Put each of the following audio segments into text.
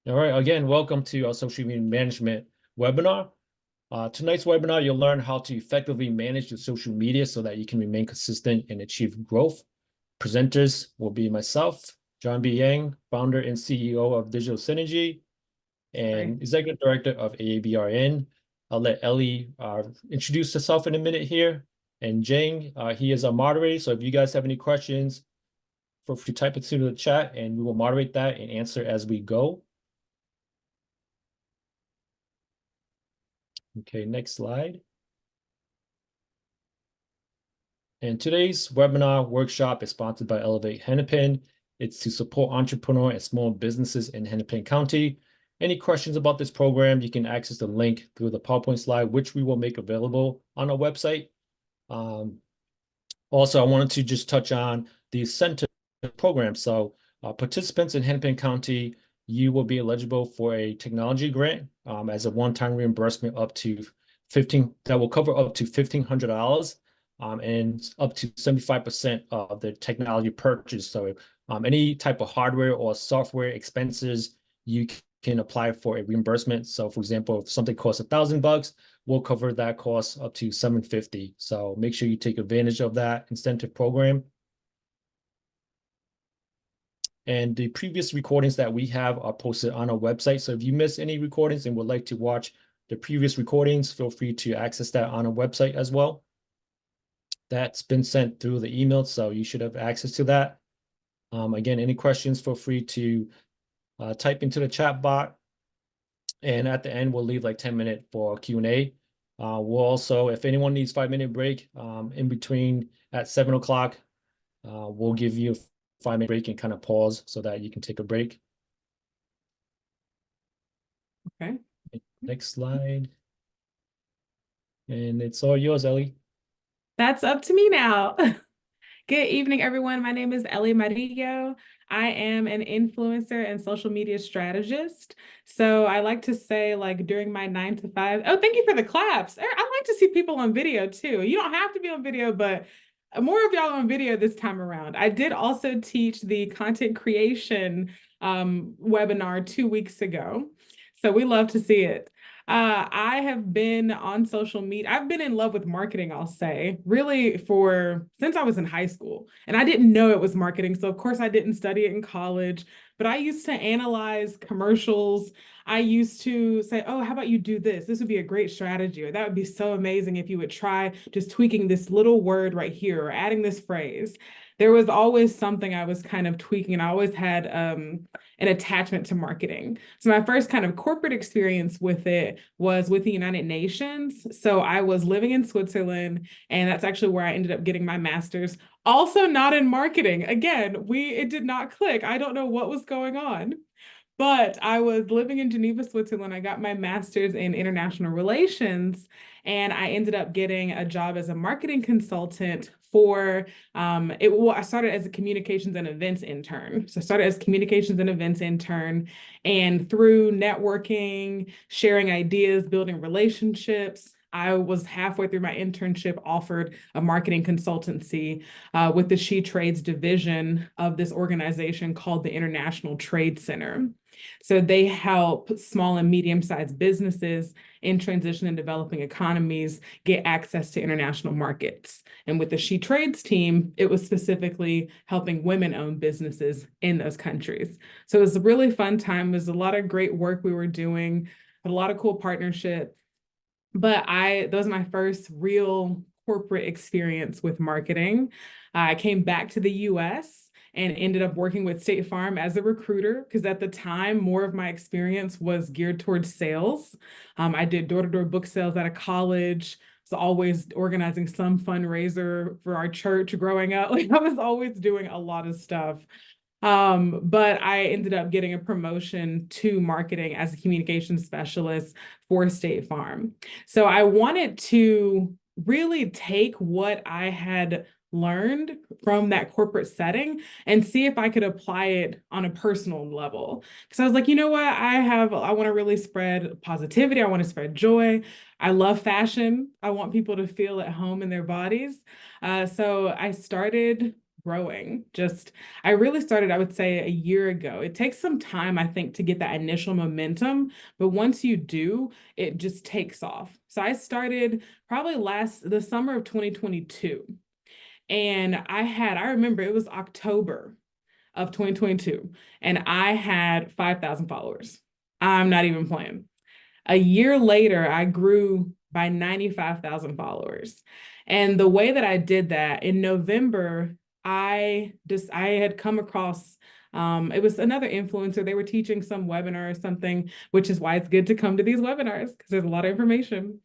All right, again, welcome to our social media management webinar. Tonight's webinar, you'll learn how to effectively manage your social media so that you can remain consistent and achieve growth. Presenters will be myself, John B. Yang, founder and CEO of Digital Synergy Right. and executive director of AABRN. I'll let Ellie introduce herself in a minute here. And Jang, he is our moderator. So if you guys have any questions, feel free to type it into the chat and we will moderate that and answer as we go. Okay, next slide. And today's webinar workshop is sponsored by Elevate Hennepin. It's to support entrepreneur and small businesses in Hennepin County. Any questions about this program, you can access the link through the PowerPoint slide, which we will make available on our website. Also, I wanted to just touch on the incentive program. So participants in Hennepin County, you will be eligible for a technology grant as a one-time reimbursement up to that will cover up to $1,500 and up to 75% of the technology purchase. So any type of hardware or software expenses, you can apply for a reimbursement. So for example, if something costs $1,000, we'll cover that cost up to $750. So make sure you take advantage of that incentive program. And the previous recordings that we have are posted on our website. So if you miss any recordings and would like to watch the previous recordings, feel free to access that on our website as well. That's been sent through the email, so you should have access to that. Again, any questions, feel free to type into the chat box. And at the end, we'll leave like 10 minutes for Q&A. We'll also, if anyone needs 5-minute break in between at 7 o'clock, we'll give you a 5-minute break and kind of pause so that you can take a break. Okay. Next slide. And it's all yours, Ellie. That's up to me now. Good evening, everyone. My name is Ellie Marillo. I am an influencer and social media strategist. So I like to say, like, during my 9 to 5. Oh, thank you for the claps. I like to see people on video too. You don't have to be on video, but more of y'all on video this time around. I did also teach the content creation webinar 2 weeks ago. So we love to see it. I have been on social media. I've been in love with marketing, I'll say, really since I was in high school. And I didn't know it was marketing. So of course I didn't study it in college, but I used to analyze commercials. I used to say, oh, how about you do this? This would be a great strategy, or that would be so amazing if you would try just tweaking this little word right here or adding this phrase. There was always something I was kind of tweaking, and I always had an attachment to marketing. So my first kind of corporate experience with it was with the United Nations. So I was living in Switzerland, and that's actually where I ended up getting my master's. Also not in marketing. Again, it did not click. I don't know what was going on. But I was living in Geneva, Switzerland. I got my master's in international relations, and I ended up getting a job as a marketing consultant for I started as a communications and events intern. So I started as communications and events intern, and through networking, sharing ideas, building relationships, I was halfway through my internship offered a marketing consultancy with the She Trades division of this organization called the International Trade Center. So they help small and medium-sized businesses in transition and developing economies get access to international markets. And with the She Trades team, it was specifically helping women-owned businesses in those countries. So it was a really fun time. There was a lot of great work we were doing, a lot of cool partnerships. But that was my first real corporate experience with marketing. I came back to the US and ended up working with State Farm as a recruiter, because at the time, more of my experience was geared towards sales. I did door-to-door book sales at a college. Was always organizing some fundraiser for our church growing up. Like, I was always doing a lot of stuff. But I ended up getting a promotion to marketing as a communications specialist for State Farm. So I wanted to really take what I had learned from that corporate setting and see if I could apply it on a personal level. Because I was like, you know what? I want to really spread positivity. I want to spread joy. I love fashion. I want people to feel at home in their bodies. So I started growing. Just, I really started, I would say, a year ago. It takes some time, I think, to get that initial momentum, but once you do, it just takes off. So I started probably the summer of 2022. And I remember it was October of 2022, and I had 5,000 followers. I'm not even playing. A year later, I grew by 95,000 followers. And the way that I did that in November, I had come across it was another influencer. They were teaching some webinar or something, which is why it's good to come to these webinars because there's a lot of information.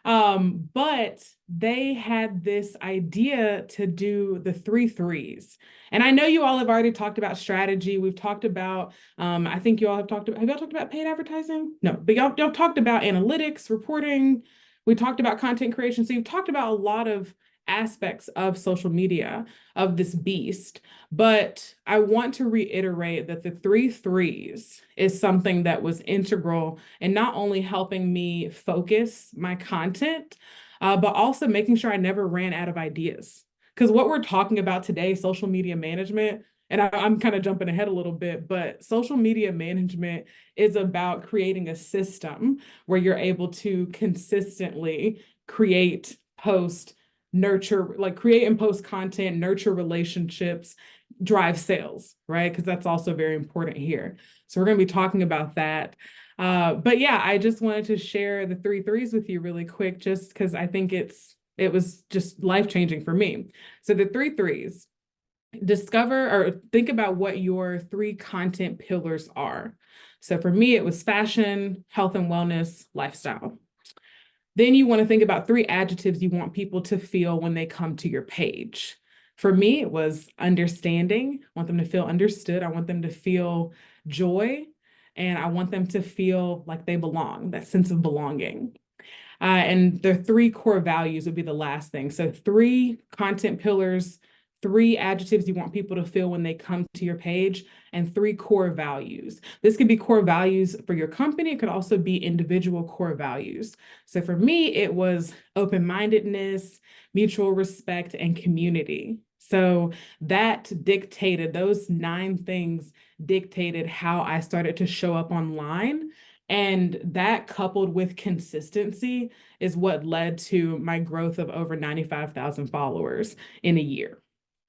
But they had this idea to do the 3 3s. And I know you all have already talked about strategy. We've talked about, I think you all have y'all talked about paid advertising? No, but y'all talked about analytics, reporting. We talked about content creation. So you've talked about a lot of aspects of social media, of this beast. But I want to reiterate that the 3 3s is something that was integral in not only helping me focus my content, but also making sure I never ran out of ideas. Because what we're talking about today, social media management, and I'm kind of jumping ahead a little bit, but social media management is about creating a system where you're able to consistently create, post, nurture, like create and post content, nurture relationships, drive sales, right? Because that's also very important here. So we're going to be talking about that. But yeah, I just wanted to share the 3 3s with you really quick, just because I think it was just life-changing for me. So the 3 3s, discover or think about what your 3 content pillars are. So for me, it was fashion, health and wellness, lifestyle. Then you want to think about 3 adjectives you want people to feel when they come to your page. For me, it was understanding. I want them to feel understood. I want them to feel joy. And I want them to feel like they belong, that sense of belonging. And the 3 core values would be the last thing. So 3 content pillars, 3 adjectives you want people to feel when they come to your page, and 3 core values. This could be core values for your company. It could also be individual core values. So for me, it was open-mindedness, mutual respect, and community. So that dictated, those 9 things dictated how I started to show up online. And that, coupled with consistency, is what led to my growth of over 95,000 followers in a year.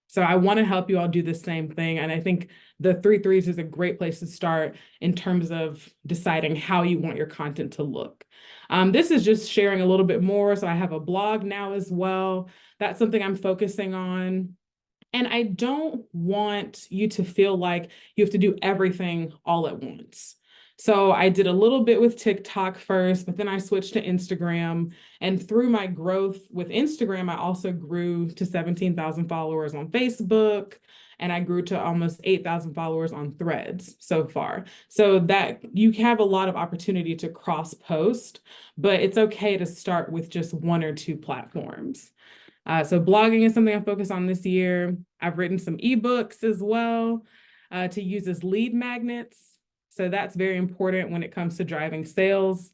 So I want to help you all do the same thing. And I think the 3 3s is a great place to start in terms of deciding how you want your content to look. This is just sharing a little bit more. So I have a blog now as well. That's something I'm focusing on. And I don't want you to feel like you have to do everything all at once. So I did a little bit with TikTok first, but then I switched to Instagram. And through my growth with Instagram, I also grew to 17,000 followers on Facebook. And I grew to almost 8,000 followers on Threads so far. So that you have a lot of opportunity to cross post, but it's okay to start with just 1 or 2 platforms. So blogging is something I focused on this year. I've written some ebooks as well to use as lead magnets. So that's very important when it comes to driving sales.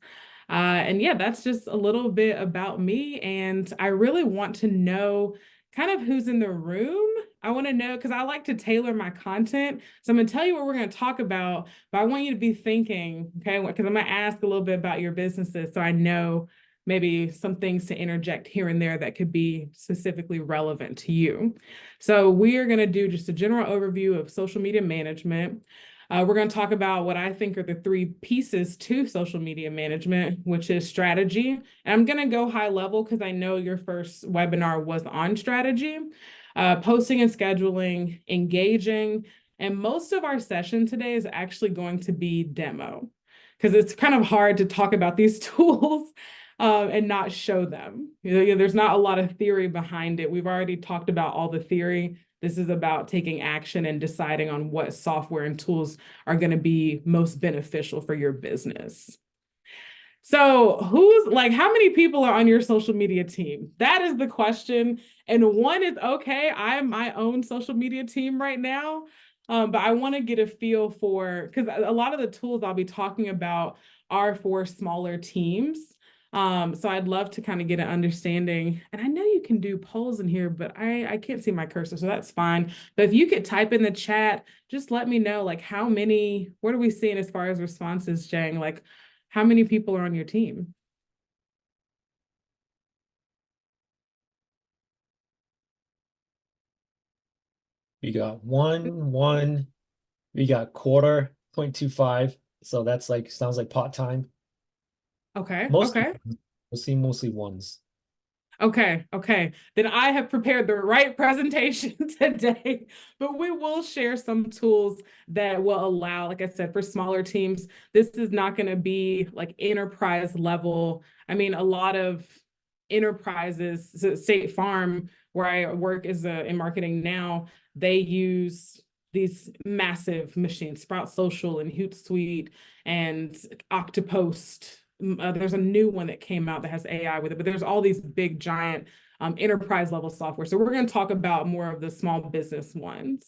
And yeah, that's just a little bit about me. And I really want to know kind of who's in the room. I want to know, because I like to tailor my content. So I'm going to tell you what we're going to talk about, but I want you to be thinking, okay, because I'm going to ask a little bit about your businesses so I know maybe some things to interject here and there that could be specifically relevant to you. So we are going to do just a general overview of social media management. We're going to talk about what I think are the 3 pieces to social media management, which is strategy. And I'm going to go high level because I know your first webinar was on strategy, posting and scheduling, engaging. And most of our session today is actually going to be demo, because it's kind of hard to talk about these tools and not show them. There's not a lot of theory behind it. We've already talked about all the theory. This is about taking action and deciding on what software and tools are going to be most beneficial for your business. So how many people are on your social media team? That is the question. And one is, okay, I'm my own social media team right now. But I want to get a feel for, because a lot of the tools I'll be talking about are for smaller teams. So I'd love to kind of get an understanding. And I know you can do polls in here, but I can't see my cursor, so that's fine. But if you could type in the chat, just let me know like how many, what are we seeing as far as responses, Jang? Like how many people are on your team? We got one, we got quarter, 0.25. So that's like, sounds like part time. Okay, Mostly, okay. we'll see mostly ones. Okay, okay. Then I have prepared the right presentation today, but we will share some tools that will allow, like I said, for smaller teams. This is not going to be like enterprise level. I mean, a lot of enterprises, so State Farm, where I work as in marketing now, they use these massive machines, Sprout Social and Hootsuite and Octopost. There's a new one that came out that has AI with it, but there's all these big giant enterprise level software. So we're going to talk about more of the small business ones.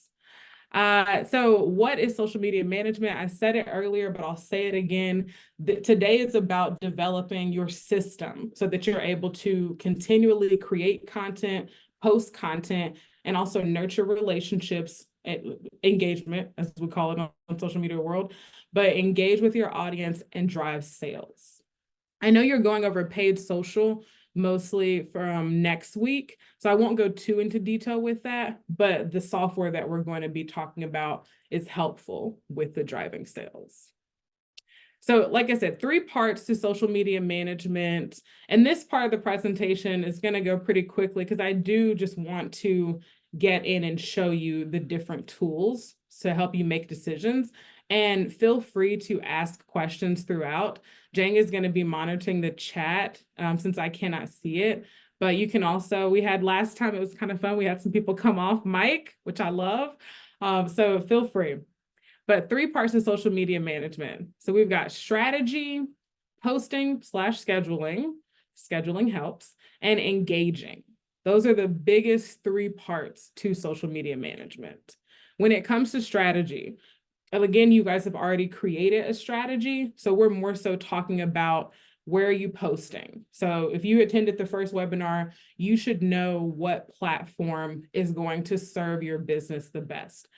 So what is social media management? I said it earlier, but I'll say it again. Today is about developing your system so that you're able to continually create content, post content, and also nurture relationships, engagement, as we call it on social media world, but engage with your audience and drive sales. I know you're going over paid social mostly from next week, so I won't go too into detail with that, but the software that we're going to be talking about is helpful with the driving sales. So like I said, 3 parts to social media management. And this part of the presentation is going to go pretty quickly because I do just want to get in and show you the different tools to help you make decisions. And feel free to ask questions throughout. Jang is going to be monitoring the chat since I cannot see it. But you can also, we had last time, it was kind of fun. We had some people come off mic, which I love. So feel free. But 3 parts in social media management. So we've got strategy, posting / scheduling, scheduling helps, and engaging. Those are the biggest 3 parts to social media management. When it comes to strategy, and again, you guys have already created a strategy. So we're more so talking about where are you posting. So if you attended the first webinar, you should know what platform is going to serve your business the best.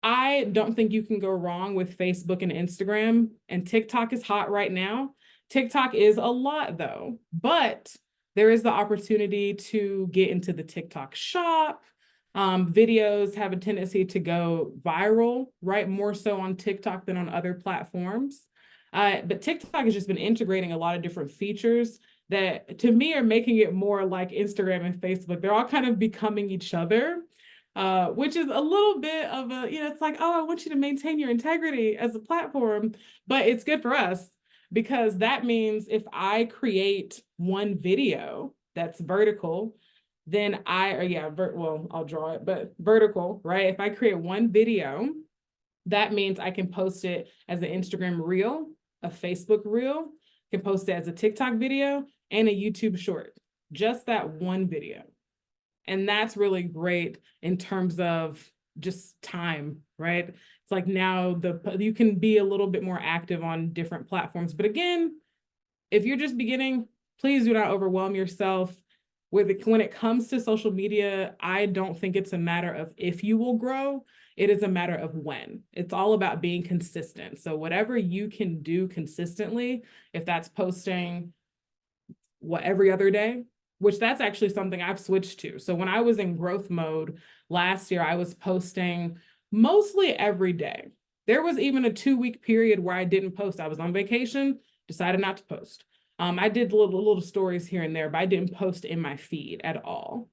I don't think you can go wrong with Facebook and Instagram, and TikTok is hot right now. TikTok is a lot though, but there is the opportunity to get into the TikTok shop. Videos have a tendency to go viral, right? More so on TikTok than on other platforms. But TikTok has just been integrating a lot of different features that to me are making it more like Instagram and Facebook. They're all kind of becoming each other, which is a little bit of a, it's like, oh, I want you to maintain your integrity as a platform, but it's good for us because that means if I create one video that's vertical, then I'll draw it, but vertical, right? If I create one video, that means I can post it as an Instagram reel, a Facebook reel, can post it as a TikTok video, and a YouTube short, just that one video. And that's really great in terms of just time, right? It's like now you can be a little bit more active on different platforms. But again, if you're just beginning, please do not overwhelm yourself. When it comes to social media, I don't think it's a matter of if you will grow, it is a matter of when. It's all about being consistent. So whatever you can do consistently, if that's posting every other day, which that's actually something I've switched to. So when I was in growth mode last year, I was posting mostly every day. There was even a 2-week period where I didn't post. I was on vacation, decided not to post. I did little stories here and there, but I didn't post in my feed at all.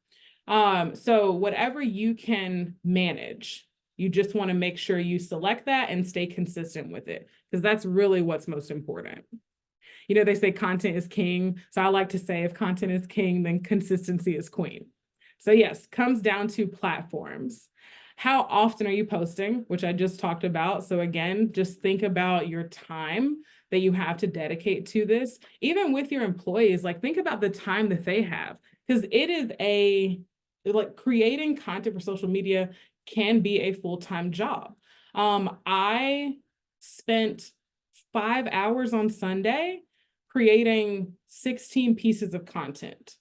So whatever you can manage, you just want to make sure you select that and stay consistent with it, because that's really what's most important. They say content is king. So I like to say if content is king, then consistency is queen. So yes, comes down to platforms. How often are you posting, which I just talked about. So again, just think about your time that you have to dedicate to this. Even with your employees, like think about the time that they have, because it is like creating content for social media can be a full-time job. I spent 5 hours on Sunday creating 16 pieces of content.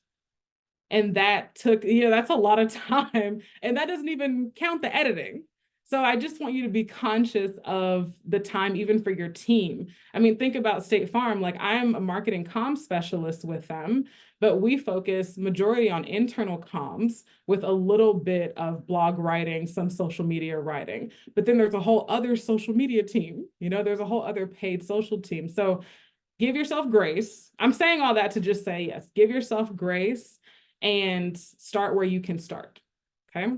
And that took, that's a lot of time. And that doesn't even count the editing. So I just want you to be conscious of the time, even for your team. I mean, think about State Farm. Like, I'm a marketing comms specialist with them, but we focus majority on internal comms with a little bit of blog writing, some social media writing. But then there's a whole other social media team, there's a whole other paid social team. So give yourself grace. I'm saying all that to just say, yes, give yourself grace and start where you can start. Okay.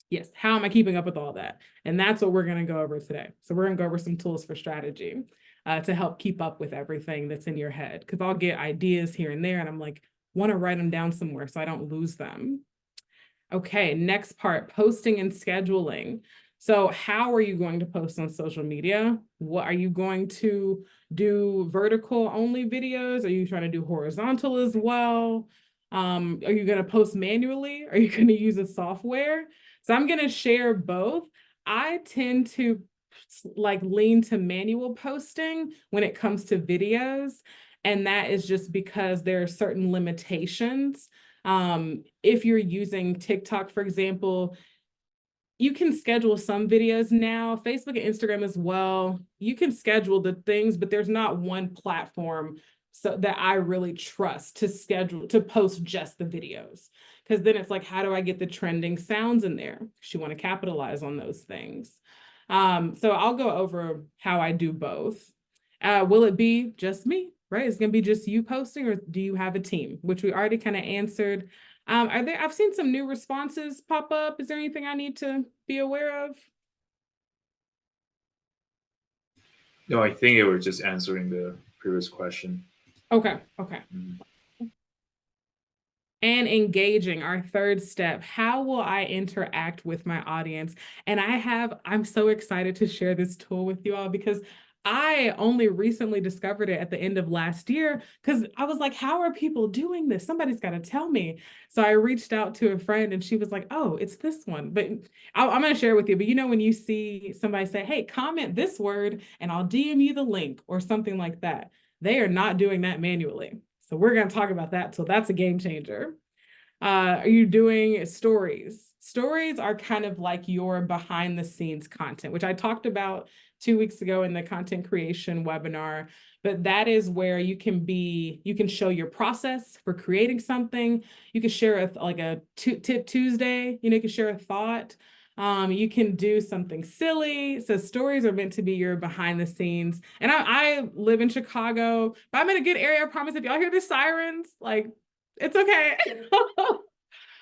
Yes. How am I keeping up with all that? And that's what we're going to go over today. So we're going to go over some tools for strategy to help keep up with everything that's in your head. Because I'll get ideas here and there, and I'm like, want to write them down somewhere so I don't lose them. Okay. Next part, posting and scheduling. So how are you going to post on social media? What are you going to do? Vertical only videos? Are you trying to do horizontal as well? Are you going to post manually? Are you going to use a software? So I'm going to share both. I tend to lean to manual posting when it comes to videos. And that is just because there are certain limitations. If you're using TikTok, for example, you can schedule some videos now, Facebook and Instagram as well. You can schedule the things, but there's not one platform that I really trust to post just the videos. Because then it's like, how do I get the trending sounds in there? Because you want to capitalize on those things. So I'll go over how I do both. Will it be just me, right? It's going to be just you posting, or do you have a team? Which we already kind of answered. I've seen some new responses pop up. Is there anything I need to be aware of? No, I think they were just answering the previous question. Okay. And engaging, our third step. How will I interact with my audience? And I'm so excited to share this tool with you all, because I only recently discovered it at the end of last year, because I was like, how are people doing this? Somebody's got to tell me. So I reached out to a friend, and she was like, oh, it's this one. But I'm going to share it with you. But when you see somebody say, hey, comment this word and I'll DM you the link or something like that, they are not doing that manually. So we're going to talk about that. So that's a game changer. Are you doing stories? Stories are kind of like your behind the scenes content, which I talked about 2 weeks ago in the content creation webinar. But that is where you can show your process for creating something. You can share a tip Tuesday, you can share a thought. You can do something silly. So stories are meant to be your behind the scenes. And I live in Chicago, but I'm in a good area. I promise. If y'all hear the sirens, it's okay.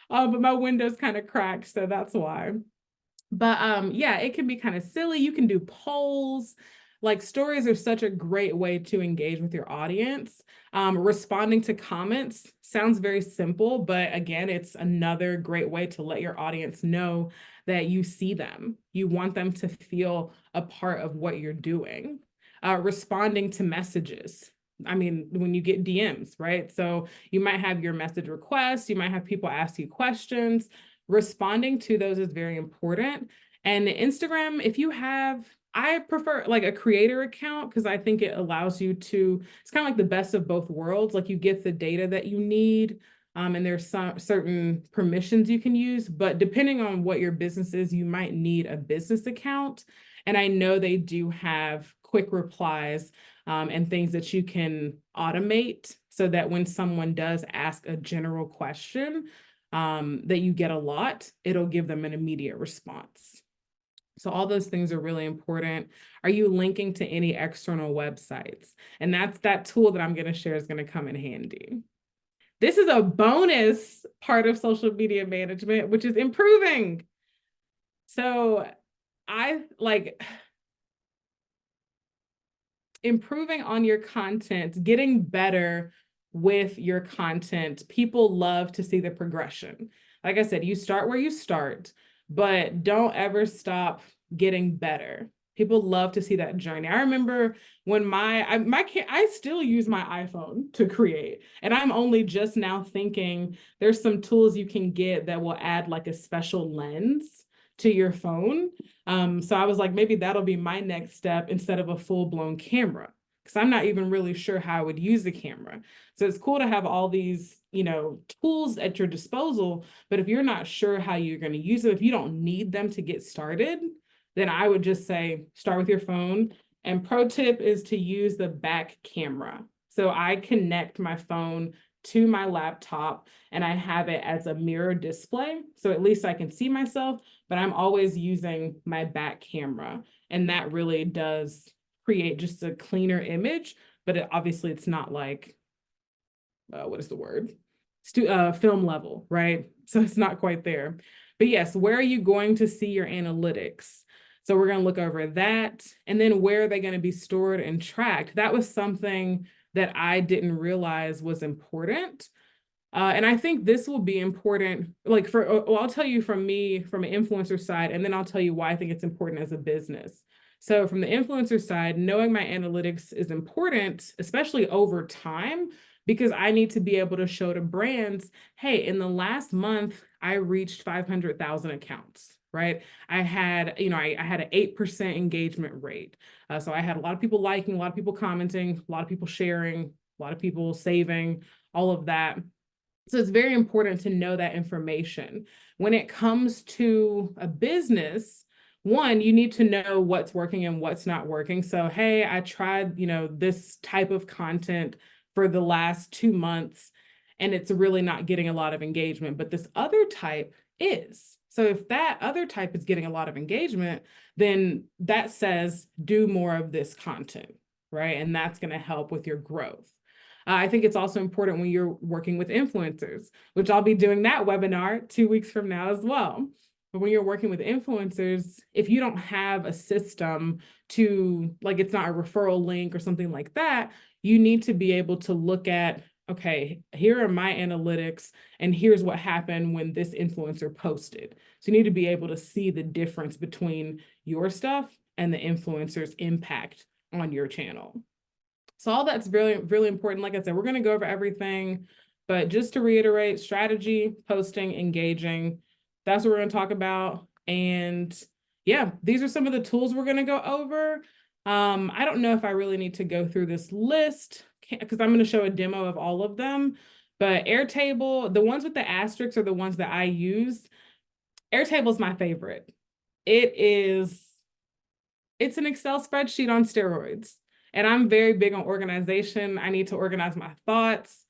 But my window's kind of cracked, so that's why. But yeah, it can be kind of silly. You can do polls. Stories are such a great way to engage with your audience. Responding to comments sounds very simple, but again, it's another great way to let your audience know that you see them. You want them to feel a part of what you're doing. Responding to messages. I mean, when you get DMs, right? So you might have your message requests, you might have people ask you questions. Responding to those is very important. And Instagram, I prefer a creator account, because I think it allows you it's kind of like the best of both worlds. You get the data that you need, and there's some certain permissions you can use, but depending on what your business is, you might need a business account. And I know they do have quick replies and things that you can automate, so that when someone does ask a general question that you get a lot, it'll give them an immediate response. So all those things are really important. Are you linking to any external websites? And that tool that I'm going to share is going to come in handy. This is a bonus part of social media management, which is improving. So improving on your content, getting better with your content. People love to see the progression. Like I said, you start where you start, but don't ever stop getting better. People love to see that journey. I remember when I still use my iPhone to create, and I'm only just now thinking there's some tools you can get that will add a special lens to your phone. So I was like, maybe that'll be my next step instead of a full-blown camera. because I'm not even really sure how I would use the camera. So it's cool to have all these, tools at your disposal, but if you're not sure how you're going to use them, if you don't need them to get started, then I would just say start with your phone. And pro tip is to use the back camera. So I connect my phone to my laptop and I have it as a mirror display. So at least I can see myself, but I'm always using my back camera. And that really does create just a cleaner image, but obviously it's not like, what is the word? Film level, right? So it's not quite there. But yes, where are you going to see your analytics? So we're going to look over that. And then where are they going to be stored and tracked? That was something that I didn't realize was important. And I think this will be important, like I'll tell you from me, from an influencer side, and then I'll tell you why I think it's important as a business. So from the influencer side, knowing my analytics is important, especially over time, because I need to be able to show to brands, hey, in the last month, I reached 500,000 accounts. Right. I had, I had an 8% engagement rate. So I had a lot of people liking, a lot of people commenting, a lot of people sharing, a lot of people saving, all of that. So it's very important to know that information. When it comes to a business, one, you need to know what's working and what's not working. So, hey, I tried, this type of content for the last 2 months, and it's really not getting a lot of engagement, but this other type is. So if that other type is getting a lot of engagement, then that says do more of this content, right? And that's going to help with your growth. I think it's also important when you're working with influencers, which I'll be doing that webinar 2 weeks from now as well. But when you're working with influencers, if you don't have a system to, like, it's not a referral link or something like that, you need to be able to look at, okay, here are my analytics and here's what happened when this influencer posted. So you need to be able to see the difference between your stuff and the influencer's impact on your channel. So all that's really, really important. Like I said, we're going to go over everything, but just to reiterate, strategy, posting, engaging, that's what we're going to talk about. And yeah, these are some of the tools we're going to go over. I don't know if I really need to go through this list because I'm going to show a demo of all of them, but Airtable, the ones with the asterisks are the ones that I use. Airtable is my favorite. It's an Excel spreadsheet on steroids. And I'm very big on organization. I need to organize my thoughts.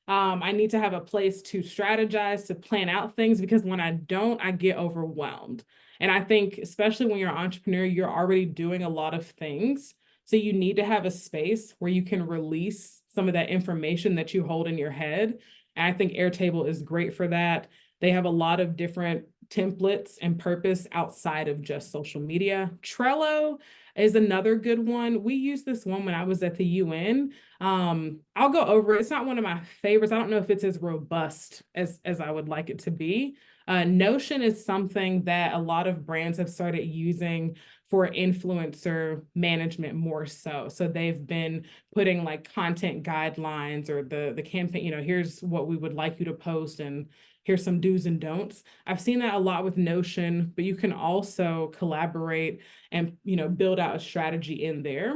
I need to have a place to strategize, to plan out things, because when I don't, I get overwhelmed. And I think, especially when you're an entrepreneur, you're already doing a lot of things. So you need to have a space where you can release some of that information that you hold in your head. And I think Airtable is great for that. They have a lot of different templates and purpose outside of just social media. Trello is another good one. We used this one when I was at the UN. I'll go over it. It's not one of my favorites. I don't know if it's as robust as I would like it to be. Notion is something that a lot of brands have started using for influencer management more so. So they've been putting like content guidelines or the campaign, here's what we would like you to post and here's some do's and don'ts. I've seen that a lot with Notion, but you can also collaborate and, build out a strategy in there.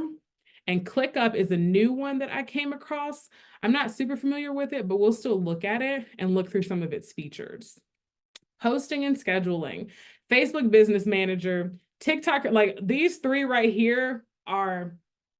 And ClickUp is a new one that I came across. I'm not super familiar with it, but we'll still look at it and look through some of its features. Posting and scheduling, Facebook Business Manager, TikTok, like these three right here are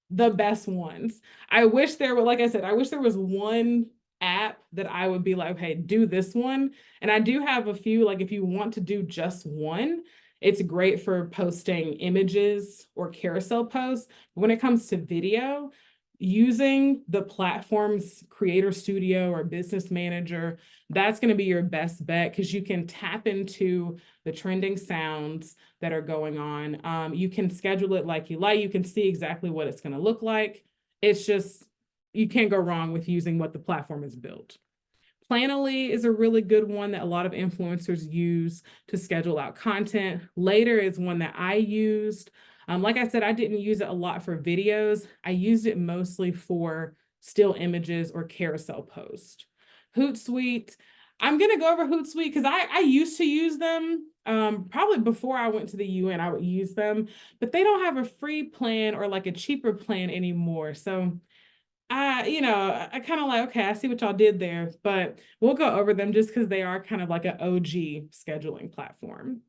the best ones. I wish there were, like I said, I wish there was one app that I would be like, okay, do this one. And I do have a few, like if you want to do just one, it's great for posting images or carousel posts. But when it comes to video, using the platform's Creator Studio or Business Manager, that's going to be your best bet because you can tap into the trending sounds that are going on. You can schedule it like you like. You can see exactly what it's going to look like. It's just, you can't go wrong with using what the platform has built. Planoly is a really good one that a lot of influencers use to schedule out content. Later is one that I used. Like I said, I didn't use it a lot for videos. I used it mostly for still images or carousel posts. Hootsuite, I'm going to go over Hootsuite because I used to use them Probably before I went to the UN, I would use them, but they don't have a free plan or like a cheaper plan anymore. So I kind of like, okay, I see what y'all did there, but we'll go over them just because they are kind of like an OG scheduling platform.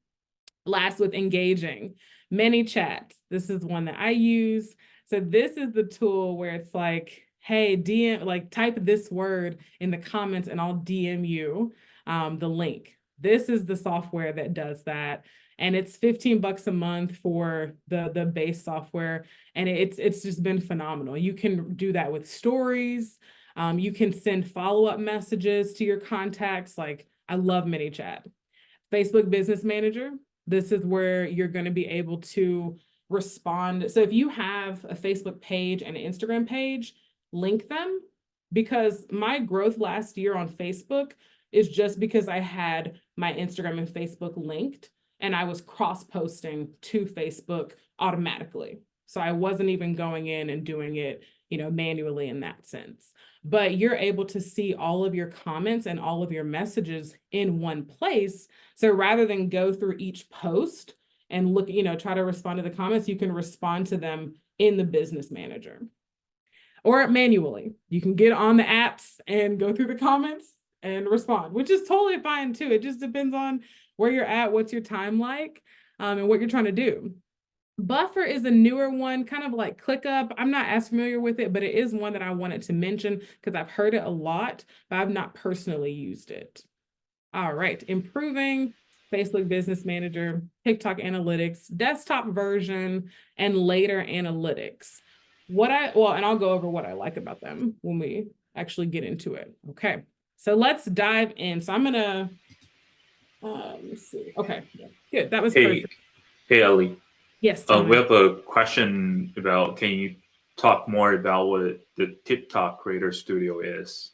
Last, with engaging, ManyChat. This is one that I use. So this is the tool where it's like, hey, DM, like type this word in the comments and I'll DM you the link. This is the software that does that. And it's $15 a month for the base software. And it's just been phenomenal. You can do that with stories. You can send follow-up messages to your contacts. Like, I love ManyChat. Facebook Business Manager. This is where you're going to be able to respond. So if you have a Facebook page and an Instagram page, link them, because my growth last year on Facebook is just because I had my Instagram and Facebook linked and I was cross-posting to Facebook automatically. So I wasn't even going in and doing it, manually in that sense. But you're able to see all of your comments and all of your messages in one place. So rather than go through each post and look, try to respond to the comments, you can respond to them in the business manager or manually. You can get on the apps and go through the comments and respond, which is totally fine too. It just depends on where you're at, what's your time like, and what you're trying to do. Buffer is a newer one, kind of like ClickUp. I'm not as familiar with it, but it is one that I wanted to mention because I've heard it a lot, but I've not personally used it. All right, improving Facebook Business Manager, TikTok Analytics, desktop version, and later analytics. And I'll go over what I like about them when we actually get into it. Okay, so let's dive in. So I'm gonna, let's see. Okay, good, that was perfect. Hey, Ellie. Yes. We have a question about, can you talk more about what the TikTok Creator Studio is?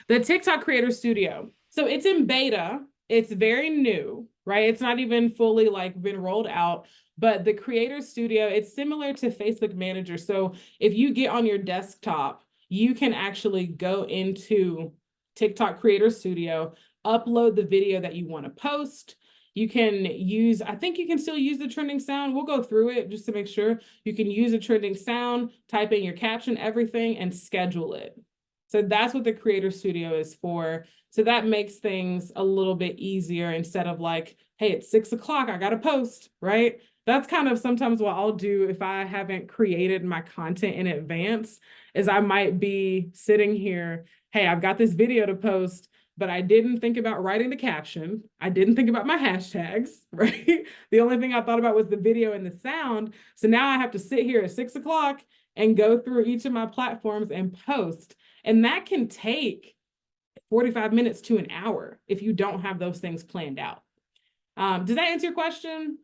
The TikTok Creator Studio. So it's in beta. It's very new, right? It's not even fully been rolled out, but the Creator Studio, it's similar to Facebook Manager. So if you get on your desktop, you can actually go into TikTok Creator Studio, upload the video that you want to post. You can use, I think you can still use the trending sound. We'll go through it just to make sure. You can use a trending sound, type in your caption, everything, and schedule it. So that's what the Creator Studio is for. So that makes things a little bit easier instead of like, hey, it's 6 o'clock, I got to post, right? That's kind of sometimes what I'll do if I haven't created my content in advance, is I might be sitting here, hey, I've got this video to post, but I didn't think about writing the caption. I didn't think about my hashtags, right? The only thing I thought about was the video and the sound. So now I have to sit here at 6 o'clock and go through each of my platforms and post. And that can take 45 minutes to an hour if you don't have those things planned out. Does that answer your question?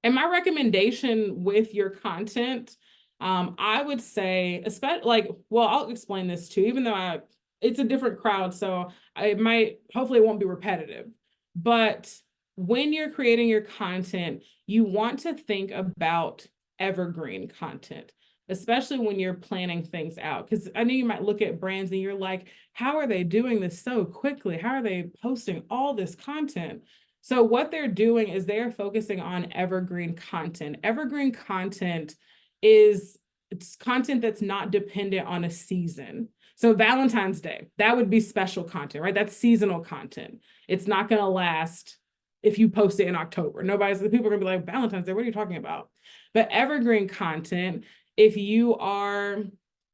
And my recommendation with your content, I would say, especially I'll explain this too, even though it's a different crowd, so hopefully it won't be repetitive. But when you're creating your content, you want to think about evergreen content, especially when you're planning things out. Because I know you might look at brands and you're like, how are they doing this so quickly? How are they posting all this content? So what they're doing is they're focusing on evergreen content. Evergreen content it's content that's not dependent on a season. So Valentine's Day, that would be special content, right? That's seasonal content. It's not going to last if you post it in October. People are going to be like, Valentine's Day, what are you talking about? But evergreen content, if you are,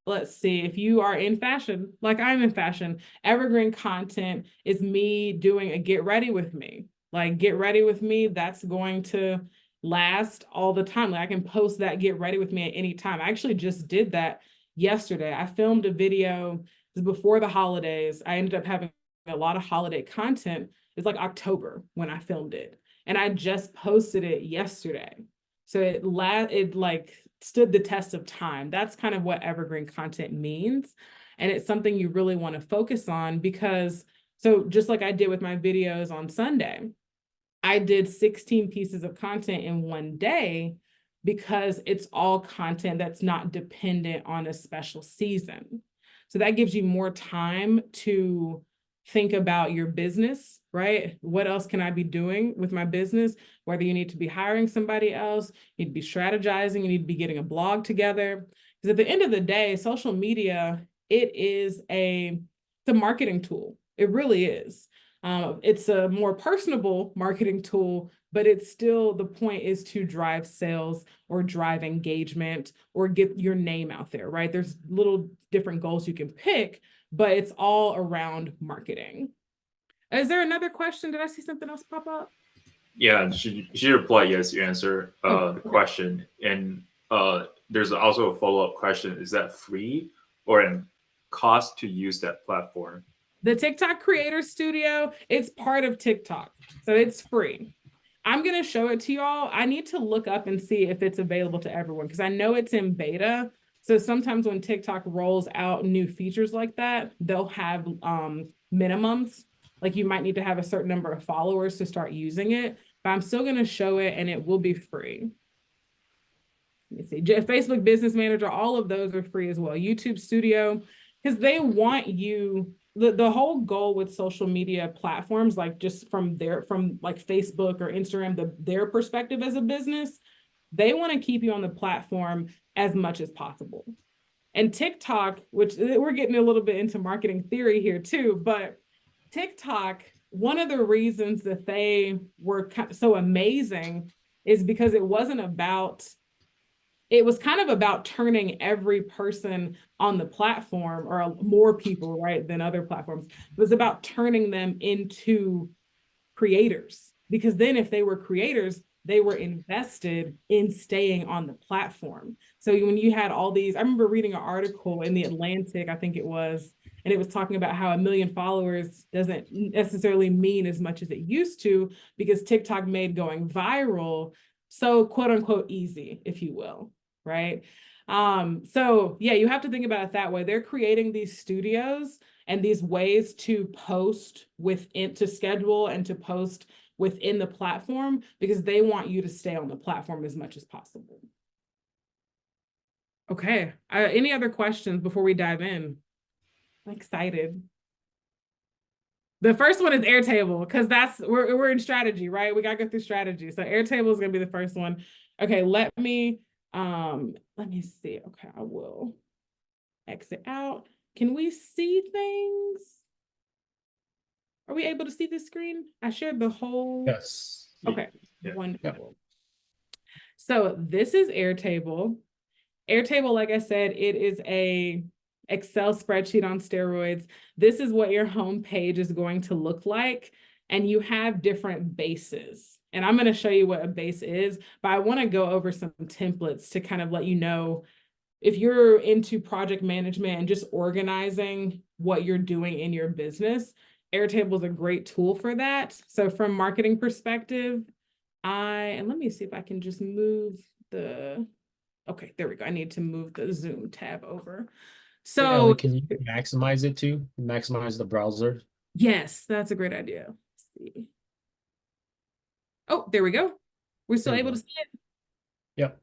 if you are in fashion, like I'm in fashion, evergreen content is me doing a get ready with me. Like, get ready with me, that's going to last all the time. Like, I can post that get ready with me at any time. I actually just did that yesterday. I filmed a video before the holidays. I ended up having a lot of holiday content. It's like October when I filmed it, and I just posted it yesterday. So it stood the test of time. That's kind of what evergreen content means. And it's something you really want to focus on, because so just like I did with my videos on Sunday, I did 16 pieces of content in one day because it's all content that's not dependent on a special season. So that gives you more time to think about your business, right? What else can I be doing with my business? Whether you need to be hiring somebody else, you need to be strategizing, you need to be getting a blog together. Because at the end of the day, social media, it's a marketing tool. It really is. It's a more personable marketing tool, but it's still, the point is to drive sales or drive engagement or get your name out there, right? There's little different goals you can pick, but it's all around marketing. Is there another question? Did I see something else pop up? Yeah, she replied yes, you answer the Okay. question. And there's also a follow-up question. Is that free or in cost to use that platform? The TikTok Creator Studio, it's part of TikTok, so it's free. I'm going to show it to y'all. I need to look up and see if it's available to everyone because I know it's in beta. So sometimes when TikTok rolls out new features like that, they'll have minimums. Like you might need to have a certain number of followers to start using it, but I'm still going to show it and it will be free. Let me see. Facebook Business Manager, all of those are free as well. YouTube Studio, because they want you, the whole goal with social media platforms, like just from like Facebook or Instagram, their perspective as a business, they want to keep you on the platform as much as possible. And TikTok, which we're getting a little bit into marketing theory here too, but TikTok, one of the reasons that they were so amazing is because it was kind of about turning every person on the platform, or more people, right, than other platforms. It was about turning them into creators, because then if they were creators, they were invested in staying on the platform. So when you had all these, I remember reading an article in The Atlantic, I think it was, and it was talking about how 1 million followers doesn't necessarily mean as much as it used to, because TikTok made going viral so quote unquote easy, if you will, right? So yeah, you have to think about it that way. They're creating these studios and these ways to post within, to schedule and to post within the platform, because they want you to stay on the platform as much as possible. Okay, any other questions before we dive in? I'm excited. The first one is Airtable, because we're in strategy, right? We gotta go through strategy. So Airtable is gonna be the first one. Okay, let me see. Okay, I will exit out. Can we see things? Are we able to see this screen? I shared the whole. Yes. Okay, Yeah. wonderful. So this is Airtable. Airtable, like I said, it is a Excel spreadsheet on steroids. This is what your home page is going to look like. And you have different bases. And I'm going to show you what a base is, but I want to go over some templates to kind of let you know, if you're into project management and just organizing what you're doing in your business, Airtable is a great tool for that. So from marketing perspective, and let me see if I can just move okay, there we go. I need to move the Zoom tab over. Hey, So Ellie, can you maximize it too? Maximize the browser. yes, that's a great idea. Let's see. Oh, there we go. We're still able to see it? Yep.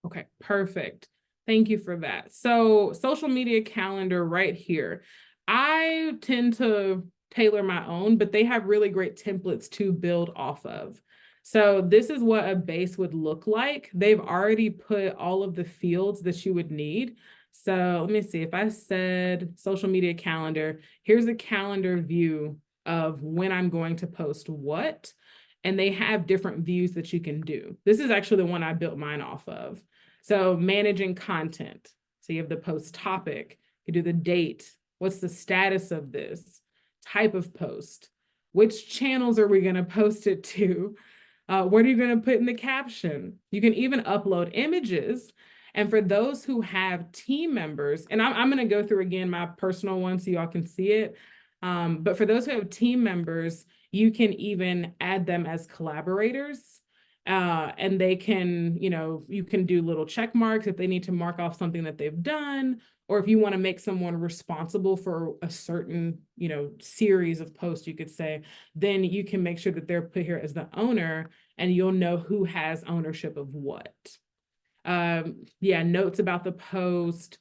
Okay, perfect. Thank you for that. So social media calendar right here. I tend to tailor my own, but they have really great templates to build off of. So this is what a base would look like. They've already put all of the fields that you would need. So let me see, if I said social media calendar, here's a calendar view of when I'm going to post what, and they have different views that you can do. This is actually the one I built mine off of. So managing content. So you have the post topic, you do the date, what's the status of this, type of post, which channels are we gonna post it to? What are you gonna put in the caption? You can even upload images. And for those who have team members, and I'm gonna go through again my personal one so y'all can see it. But for those who have team members, you can even add them as collaborators. And they can, you can do little check marks if they need to mark off something that they've done, or if you want to make someone responsible for a certain, series of posts, you could say, then you can make sure that they're put here as the owner, and you'll know who has ownership of what. Yeah, notes about the post.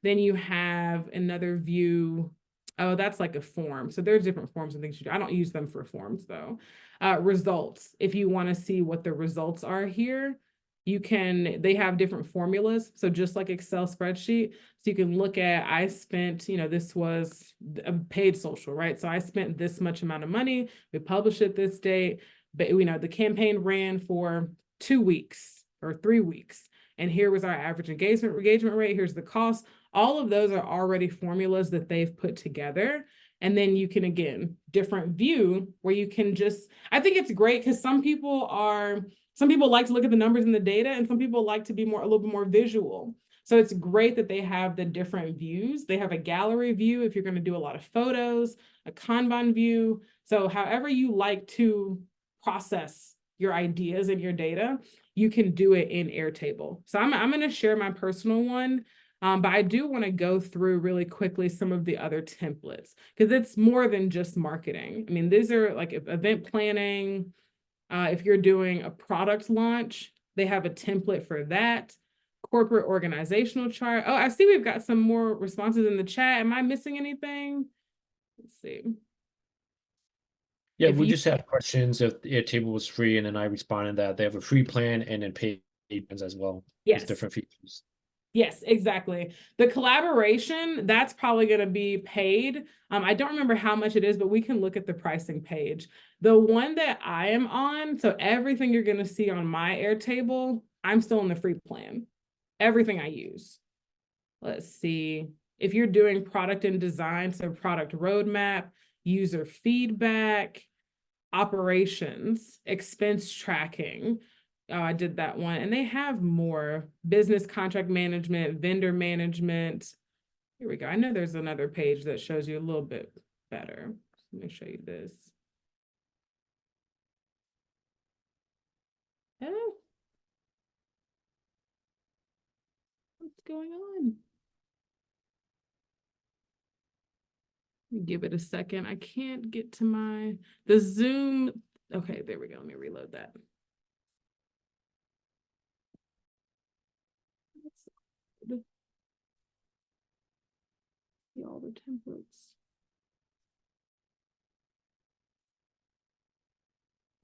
Then you have another view. Oh, that's like a form. So there's different forms and things you do. I don't use them for forms though. Results. If you want to see what the results are here, they have different formulas. So just like Excel spreadsheet, so you can look at, I spent, this was a paid social, right? So I spent this much amount of money. We published it this date, but the campaign ran for 2 weeks or 3 weeks. And here was our average engagement rate. Here's the cost. All of those are already formulas that they've put together. And then you can, again, different view where you can I think it's great because some people like to look at the numbers and the data, and some people like to be a little bit more visual. So it's great that they have the different views. They have a gallery view if you're going to do a lot of photos, a Kanban view. So however you like to process your ideas and your data, you can do it in Airtable. So I'm going to share my personal one, but I do want to go through really quickly some of the other templates because it's more than just marketing. I mean, these are like event planning. If you're doing a product launch, they have a template for that. Corporate organizational chart. Oh, I see we've got some more responses in the chat. Am I missing anything? Let's see. Yeah, we just had questions if the Airtable was free, and then I responded that they have a free plan and then paid plans as well. Yes. With different features. Yes, exactly. The collaboration, that's probably going to be paid. I don't remember how much it is, but we can look at the pricing page. The one that I am on, so everything you're going to see on my Airtable, I'm still in the free plan. Everything I use. Let's see. If you're doing product and design, so product roadmap, user feedback, operations, expense tracking. Oh, I did that one. And they have more business contract management, vendor management. Here we go. I know there's another page that shows you a little bit better. Let me show you this. Oh. What's going on? Let me give it a second. I can't get to the Zoom. Okay, there we go. Let me reload that. See all the templates.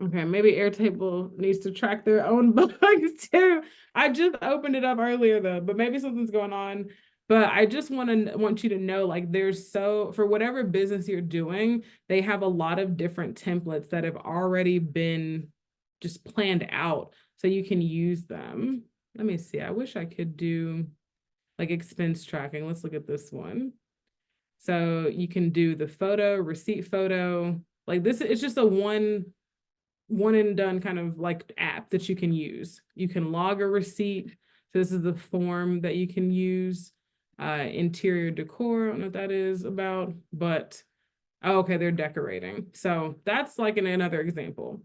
Okay, maybe Airtable needs to track their own bugs too. I just opened it up earlier though, but maybe something's going on. But I just want you to know, like, for whatever business you're doing, they have a lot of different templates that have already been just planned out, so you can use them. Let me see. I wish I could do like expense tracking. Let's look at this one. So you can do the photo, receipt photo. Like this, it's just a one and done kind of like app that you can use. You can log a receipt. So this is the form that you can use. Interior decor, I don't know what that is about, but okay, they're decorating. So that's like another example.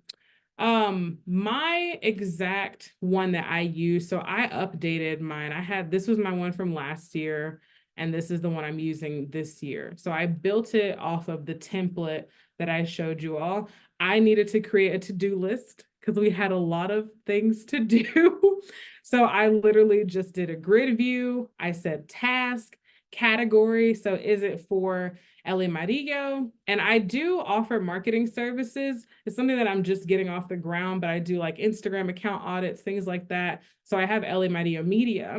My exact one that I use, so I updated mine. This was my one from last year, and this is the one I'm using this year. So I built it off of the template that I showed you all. I needed to create a to-do list because we had a lot of things to do. So I literally just did a grid view. I said task, category. So is it for Ellie Marillo? And I do offer marketing services. It's something that I'm just getting off the ground, but I do like Instagram account audits, things like that. So I have Ellie Marillo Media,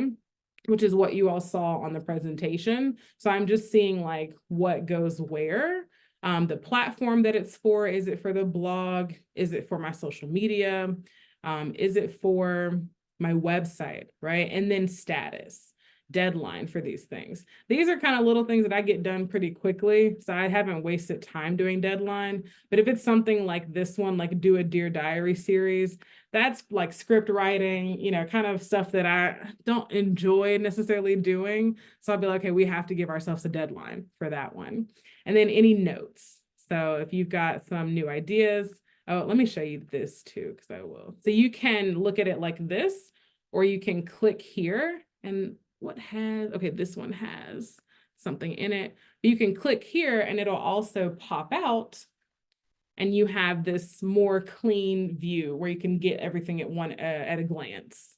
which is what you all saw on the presentation. So I'm just seeing like what goes where. The platform that it's for, is it for the blog? Is it for my social media? Is it for my website, right? And then status, deadline for these things. These are kind of little things that I get done pretty quickly, so I haven't wasted time doing deadline. But if it's something like this one, like do a Dear Diary series, that's like script writing, kind of stuff that I don't enjoy necessarily doing. So I'll be like, okay, we have to give ourselves a deadline for that one. And then any notes. So if you've got some new ideas, oh, let me show you this too, because I will. So you can look at it like this, or you can click here and this one has something in it. You can click here and it'll also pop out, and you have this more clean view where you can get everything at a glance.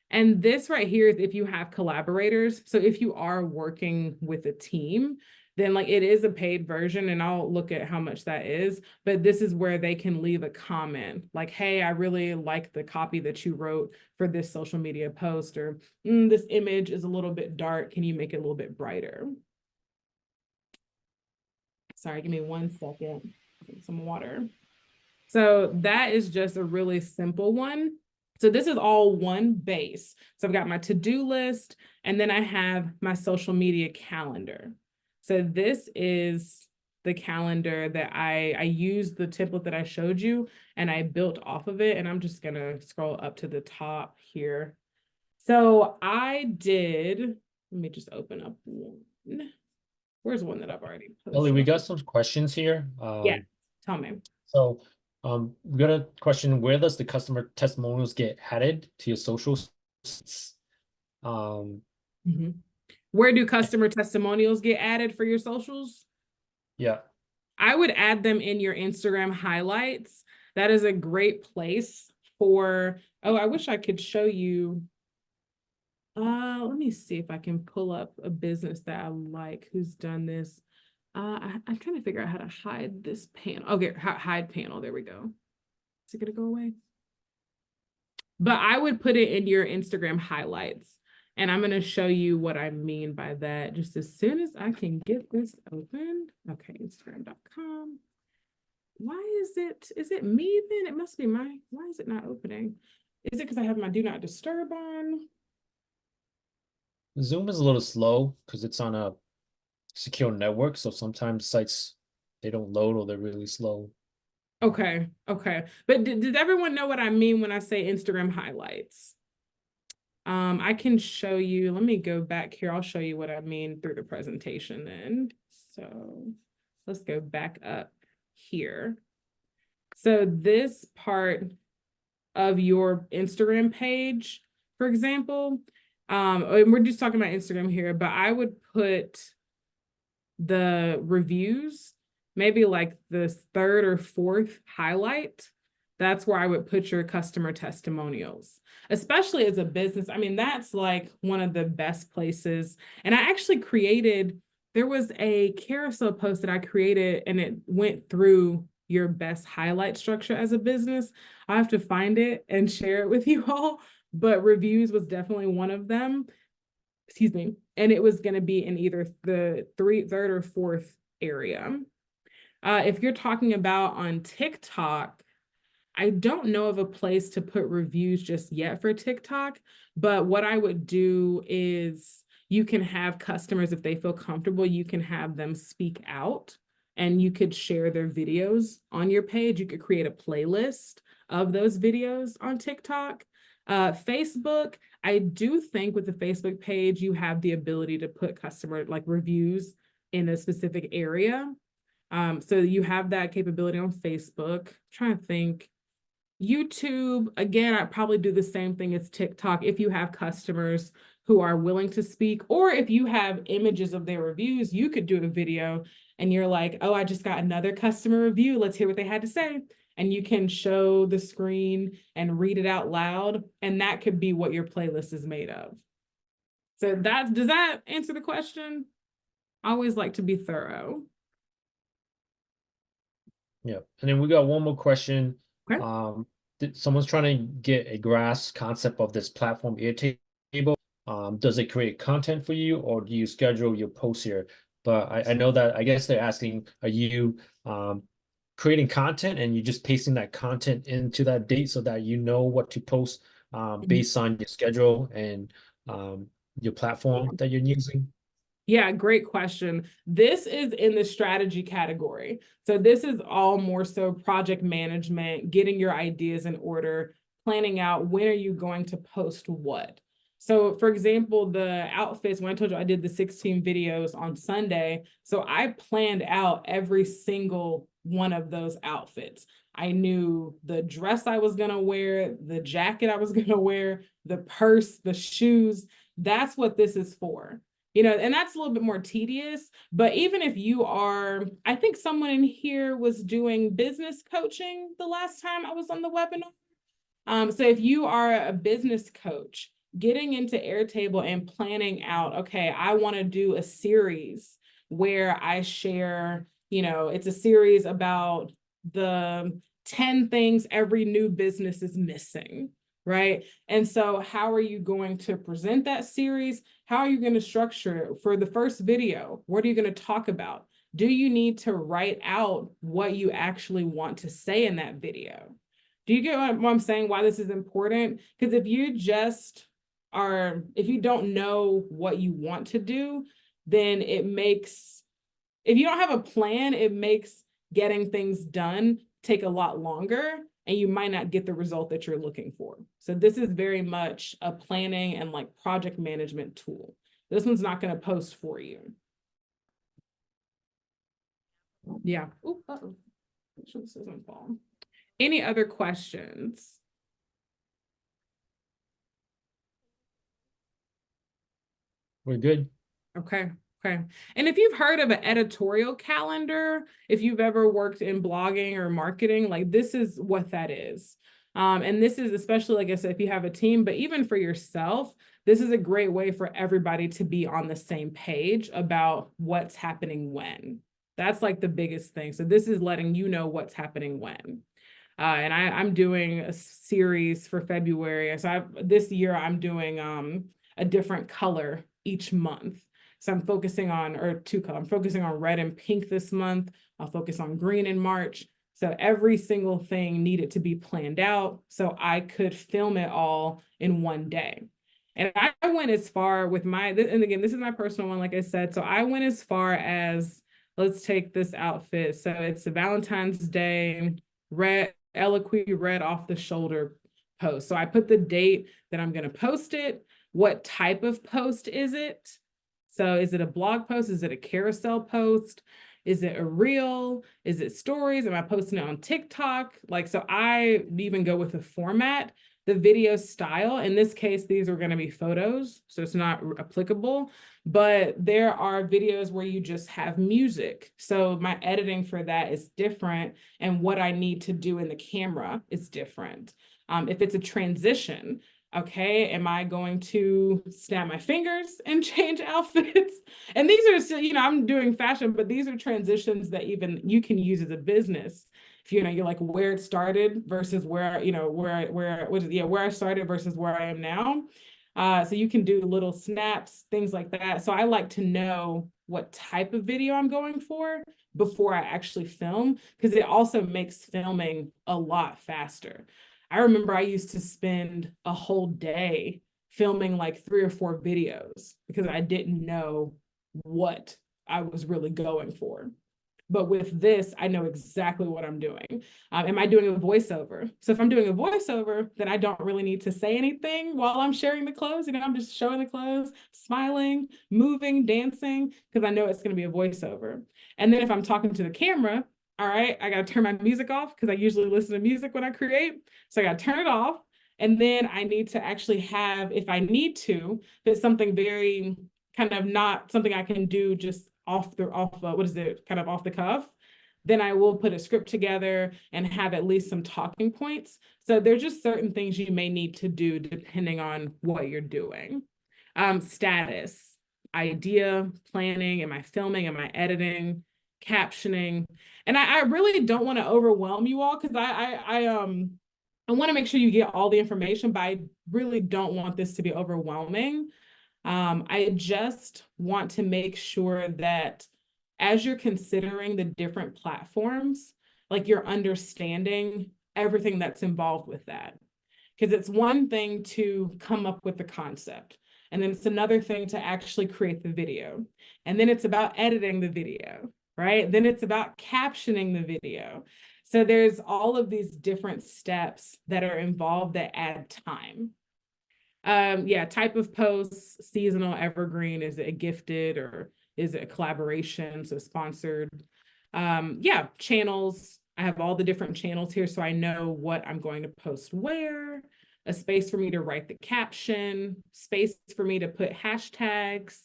And this right here is if you have collaborators. So if you are working with a team, then like it is a paid version, and I'll look at how much that is. But this is where they can leave a comment like, hey, I really like the copy that you wrote for this social media post, or this image is a little bit dark. Can you make it a little bit brighter? Sorry, give me 1 second. Some water. So that is just a really simple one. So this is all one base. So I've got my to-do list, and then I have my social media calendar. So this is the calendar that I used the template that I showed you, and I built off of it. And I'm just gonna scroll up to the top here. So I did, let me just open up one. Where's one that I've already posted? Ellie, we got some questions here. Yeah, tell me. So we got a question: where does the customer testimonials get added to your socials? Where do customer testimonials get added for your socials? Yeah. I would add them in your Instagram highlights. That is a great place for, oh, I wish I could show you. Let me see if I can pull up a business that I like who's done this. I'm trying to figure out how to hide this panel. Okay, hide panel. There we go. Is it gonna go away? But I would put it in your Instagram highlights. And I'm gonna show you what I mean by that just as soon as I can get this open. Okay, Instagram.com. Why is it me then? It must be why is it not opening? Is it because I have my do not disturb on? Zoom is a little slow because it's on a secure network. So sometimes sites, they don't load or they're really slow. Okay. But did everyone know what I mean when I say Instagram highlights? I can show you, let me go back here. I'll show you what I mean through the presentation then. So let's go back up here. So this part of your Instagram page, for example, and we're just talking about Instagram here, but I would put the reviews, maybe like the third or fourth highlight. That's where I would put your customer testimonials, especially as a business. I mean, that's like one of the best places. And I actually there was a carousel post that I created, and it went through your best highlight structure as a business. I have to find it and share it with you all, but reviews was definitely one of them. Excuse me. And it was going to be in either the third or fourth area. If you're talking about on TikTok, I don't know of a place to put reviews just yet for TikTok, but what I would do is you can have customers, if they feel comfortable, you can have them speak out, and you could share their videos on your page. You could create a playlist of those videos on TikTok. Facebook, I do think with the Facebook page, you have the ability to put customer like reviews in a specific area. So you have that capability on Facebook. I'm trying to think. YouTube, again, I'd probably do the same thing as TikTok if you have customers who are willing to speak, or if you have images of their reviews, you could do a video and you're like, oh, I just got another customer review. Let's hear what they had to say. And you can show the screen and read it out loud. And that could be what your playlist is made of. So does that answer the question? I always like to be thorough. Yeah. And then we got one more question. Okay. Someone's trying to get a grasp concept of this platform Airtable. Does it create content for you, or do you schedule your posts here? But I know that, I guess they're asking, are you creating content and you're just pasting that content into that date so that you know what to post based on your schedule and your platform that you're using? Yeah, great question. This is in the strategy category. So this is all more so project management, getting your ideas in order, planning out when are you going to post what. So for example, the outfits, when I told you I did the 16 videos on Sunday, so I planned out every single one of those outfits. I knew the dress I was gonna wear, the jacket I was gonna wear, the purse, the shoes. That's what this is for. And that's a little bit more tedious, but even if you are, I think someone in here was doing business coaching the last time I was on the webinar. So if you are a business coach, getting into Airtable and planning out, okay, I want to do a series where I share, it's a series about the 10 things every new business is missing, right? And so how are you going to present that series? How are you going to structure it? For the first video, what are you going to talk about? Do you need to write out what you actually want to say in that video? Do you get what I'm saying, why this is important? Because if you don't know what you want to do, then if you don't have a plan, it makes getting things done take a lot longer, and you might not get the result that you're looking for. So this is very much a planning and like project management tool. This one's not going to post for you. Yeah. Ooh, uh-oh. Make sure this doesn't fall. Any other questions? We're good. Okay. Okay. And if you've heard of an editorial calendar, if you've ever worked in blogging or marketing, like this is what that is. And this is especially, like I said, if you have a team, but even for yourself, this is a great way for everybody to be on the same page about what's happening when. That's like the biggest thing. So this is letting you know what's happening when. And I'm doing a series for February. So this year I'm doing a different color each month. So I'm focusing on, or two colors, I'm focusing on red and pink this month. I'll focus on green in March. So every single thing needed to be planned out so I could film it all in one day. And I went as far with and again, this is my personal one, like I said. So I went as far as, let's take this outfit. So it's a Valentine's Day red, Eloquy red off the shoulder post. So I put the date that I'm going to post it. What type of post is it? So is it a blog post? Is it a carousel post? Is it a reel? Is it stories? Am I posting it on TikTok? So I even go with the format, the video style. In this case, these are going to be photos, so it's not applicable, but there are videos where you just have music. So my editing for that is different, and what I need to do in the camera is different. If it's a transition, okay, am I going to snap my fingers and change outfits? And these are still, I'm doing fashion, but these are transitions that even you can use as a business. If you're like where it started versus where I started versus where I am now. So you can do little snaps, things like that. So I like to know what type of video I'm going for before I actually film, because it also makes filming a lot faster. I remember I used to spend a whole day filming like 3 or 4 videos because I didn't know what I was really going for. But with this, I know exactly what I'm doing. Am I doing a voiceover? So if I'm doing a voiceover, then I don't really need to say anything while I'm sharing the clothes. I'm just showing the clothes, smiling, moving, dancing, because I know it's going to be a voiceover. And then if I'm talking to the camera, all right, I got to turn my music off because I usually listen to music when I create. So I got to turn it off. And then I need to actually have, if I need to, if it's something very kind of not something I can do just off the cuff, then I will put a script together and have at least some talking points. So there's just certain things you may need to do depending on what you're doing. Status, idea, planning, am I filming, am I editing, captioning? And I really don't want to overwhelm you all because I want to make sure you get all the information, but I really don't want this to be overwhelming. I just want to make sure that as you're considering the different platforms, like you're understanding everything that's involved with that. Because it's one thing to come up with the concept, and then it's another thing to actually create the video. And then it's about editing the video, right? Then it's about captioning the video. So there's all of these different steps that are involved that add time. Type of posts, seasonal, evergreen, is it a gifted or is it a collaboration, so sponsored? Channels, I have all the different channels here so I know what I'm going to post where, a space for me to write the caption, space for me to put hashtags,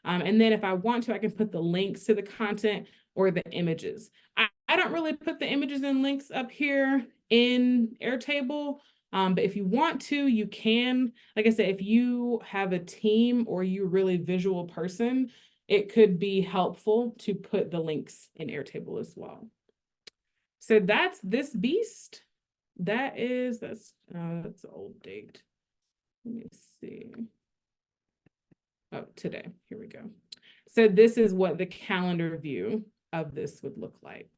and then if I want to, I can put the links to the content or the images. I don't really put the images and links up here in Airtable. But if you want to, you can. Like I said, if you have a team or you're a really visual person, it could be helpful to put the links in Airtable as well. So that's this beast. That's an old date. Let me see. Oh, today. Here we go. So this is what the calendar view of this would look like.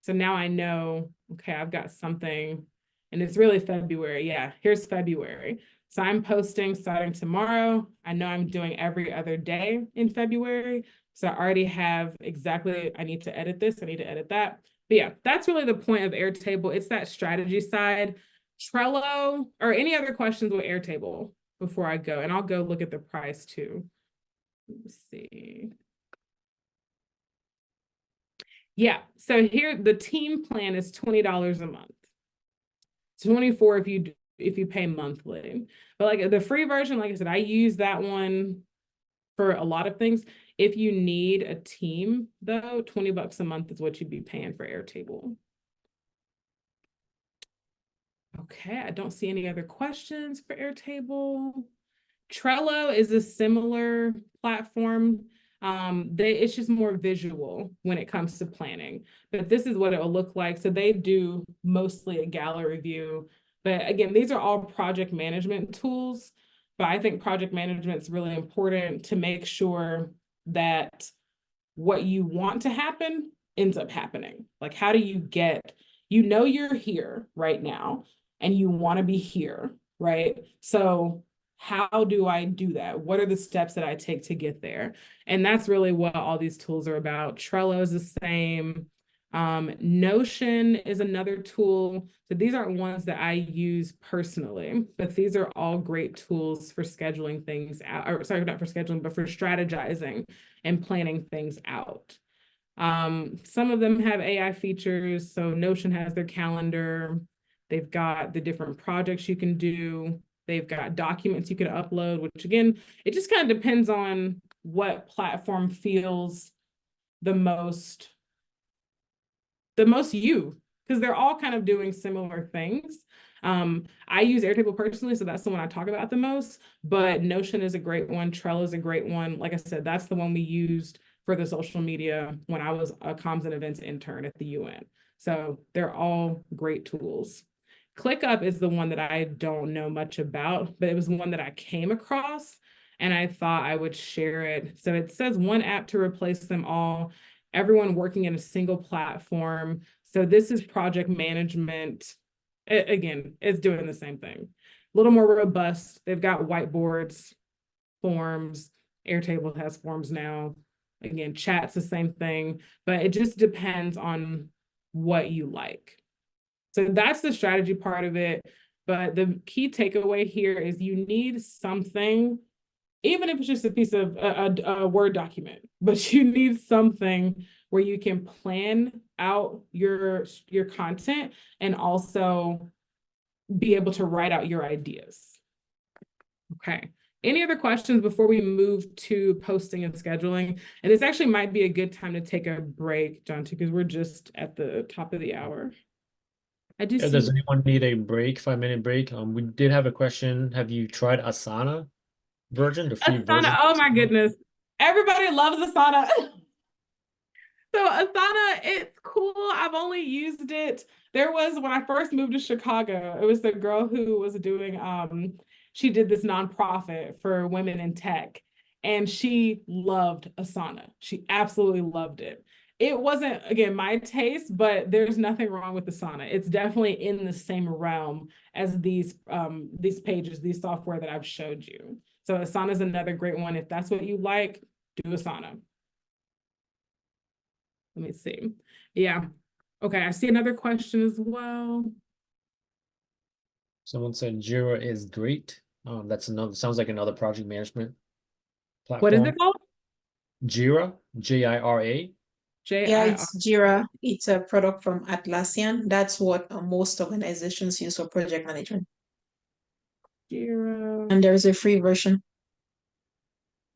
So now I know, okay, I've got something, and it's really February. Yeah, here's February. So I'm posting starting tomorrow. I know I'm doing every other day in February. So I already have exactly, I need to edit this, I need to edit that. But yeah, that's really the point of Airtable. It's that strategy side. Trello, or any other questions with Airtable before I go? And I'll go look at the price too. Let's see. Yeah, so here the team plan is $20 a month. 24 if you pay monthly. But like the free version, like I said, I use that one for a lot of things. If you need a team though, $20 a month is what you'd be paying for Airtable. Okay, I don't see any other questions for Airtable. Trello is a similar platform. It's just more visual when it comes to planning, but this is what it will look like. So they do mostly a gallery view, but again, these are all project management tools, but I think project management is really important to make sure that what you want to happen ends up happening. Like, how do you get, you're here right now and you want to be here, right? So how do I do that? What are the steps that I take to get there? And that's really what all these tools are about. Trello is the same. Notion is another tool. So these aren't ones that I use personally, but these are all great tools for scheduling things out, or sorry, not for scheduling, but for strategizing and planning things out. Some of them have AI features. So Notion has their calendar. They've got the different projects you can do. They've got documents you can upload, which again, it just kind of depends on what platform feels the most you, because they're all kind of doing similar things. I use Airtable personally, so that's the one I talk about the most, but Notion is a great one. Trello is a great one. Like I said, that's the one we used for the social media when I was a comms and events intern at the UN. So they're all great tools. ClickUp is the one that I don't know much about, but it was one that I came across and I thought I would share it. So it says one app to replace them all, everyone working in a single platform. So this is project management. Again, it's doing the same thing. A little more robust. They've got whiteboards, forms. Airtable has forms now. Again, chat's the same thing, but it just depends on what you like. So that's the strategy part of it. But the key takeaway here is you need something, even if it's just a piece of a Word document, but you need something where you can plan out your content and also be able to write out your ideas. Okay. Any other questions before we move to posting and scheduling? And this actually might be a good time to take a break, John, too, because we're just at the top of the hour. I do see. Does anyone need a break, 5-minute break? We did have a question. Have you tried Asana version, the free Asana, version? oh my goodness. Everybody loves Asana. So Asana, it's cool. I've only used it. There was, when I first moved to Chicago, it was the girl who was doing, she did this nonprofit for women in tech, and she loved Asana. She absolutely loved it. It wasn't, again, my taste, but there's nothing wrong with Asana. It's definitely in the same realm as these pages, these software that I've showed you. So Asana is another great one. If that's what you like, do Asana. Let me see. Yeah. Okay, I see another question as well. Someone said Jira is great. That's another, sounds like another project management platform. What is it called? Jira, Jira. Yeah, it's Jira. It's a product from Atlassian. That's what most organizations use for project management. Jira. And there's a free version.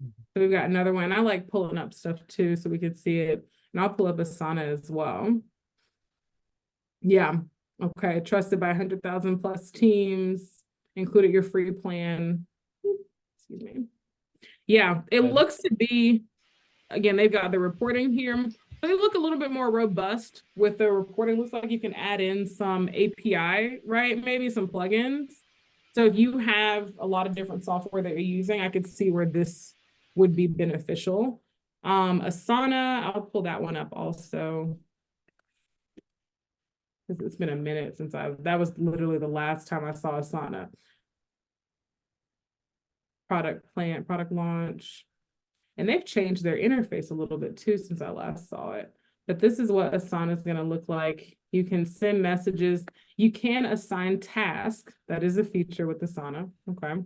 So we've got another one. I like pulling up stuff too so we could see it. And I'll pull up Asana as well. Yeah. Okay. Trusted by 100,000 plus teams. Included your free plan. Excuse me. Yeah, it And- looks to be, again, they've got the reporting here. They look a little bit more robust with the reporting. Looks like you can add in some API, right? Maybe some plugins. So if you have a lot of different software that you're using, I could see where this would be beneficial. Asana, I'll pull that one up also. It's been a minute since that was literally the last time I saw Asana. Product plan, product launch. And they've changed their interface a little bit too since I last saw it. But this is what Asana is going to look like. You can send messages. You can assign tasks. That is a feature with Asana. Okay.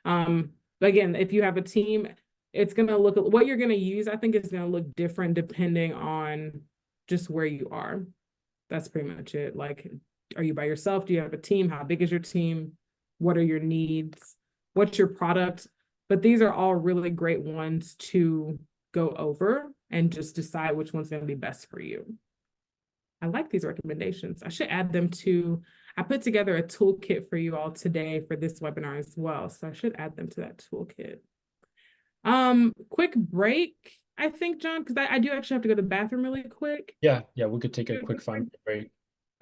But again, if you have a team, it's going to look, what you're going to use, I think is going to look different depending on just where you are. That's pretty much it. Like, are you by yourself? Do you have a team? How big is your team? What are your needs? What's your product? But these are all really great ones to go over and just decide which one's going to be best for you. I like these recommendations. I should add them to, I put together a toolkit for you all today for this webinar as well. So I should add them to that toolkit. Quick break, I think, John, because I do actually have to go to the bathroom really quick. Yeah, we could take a quick 5-minute break.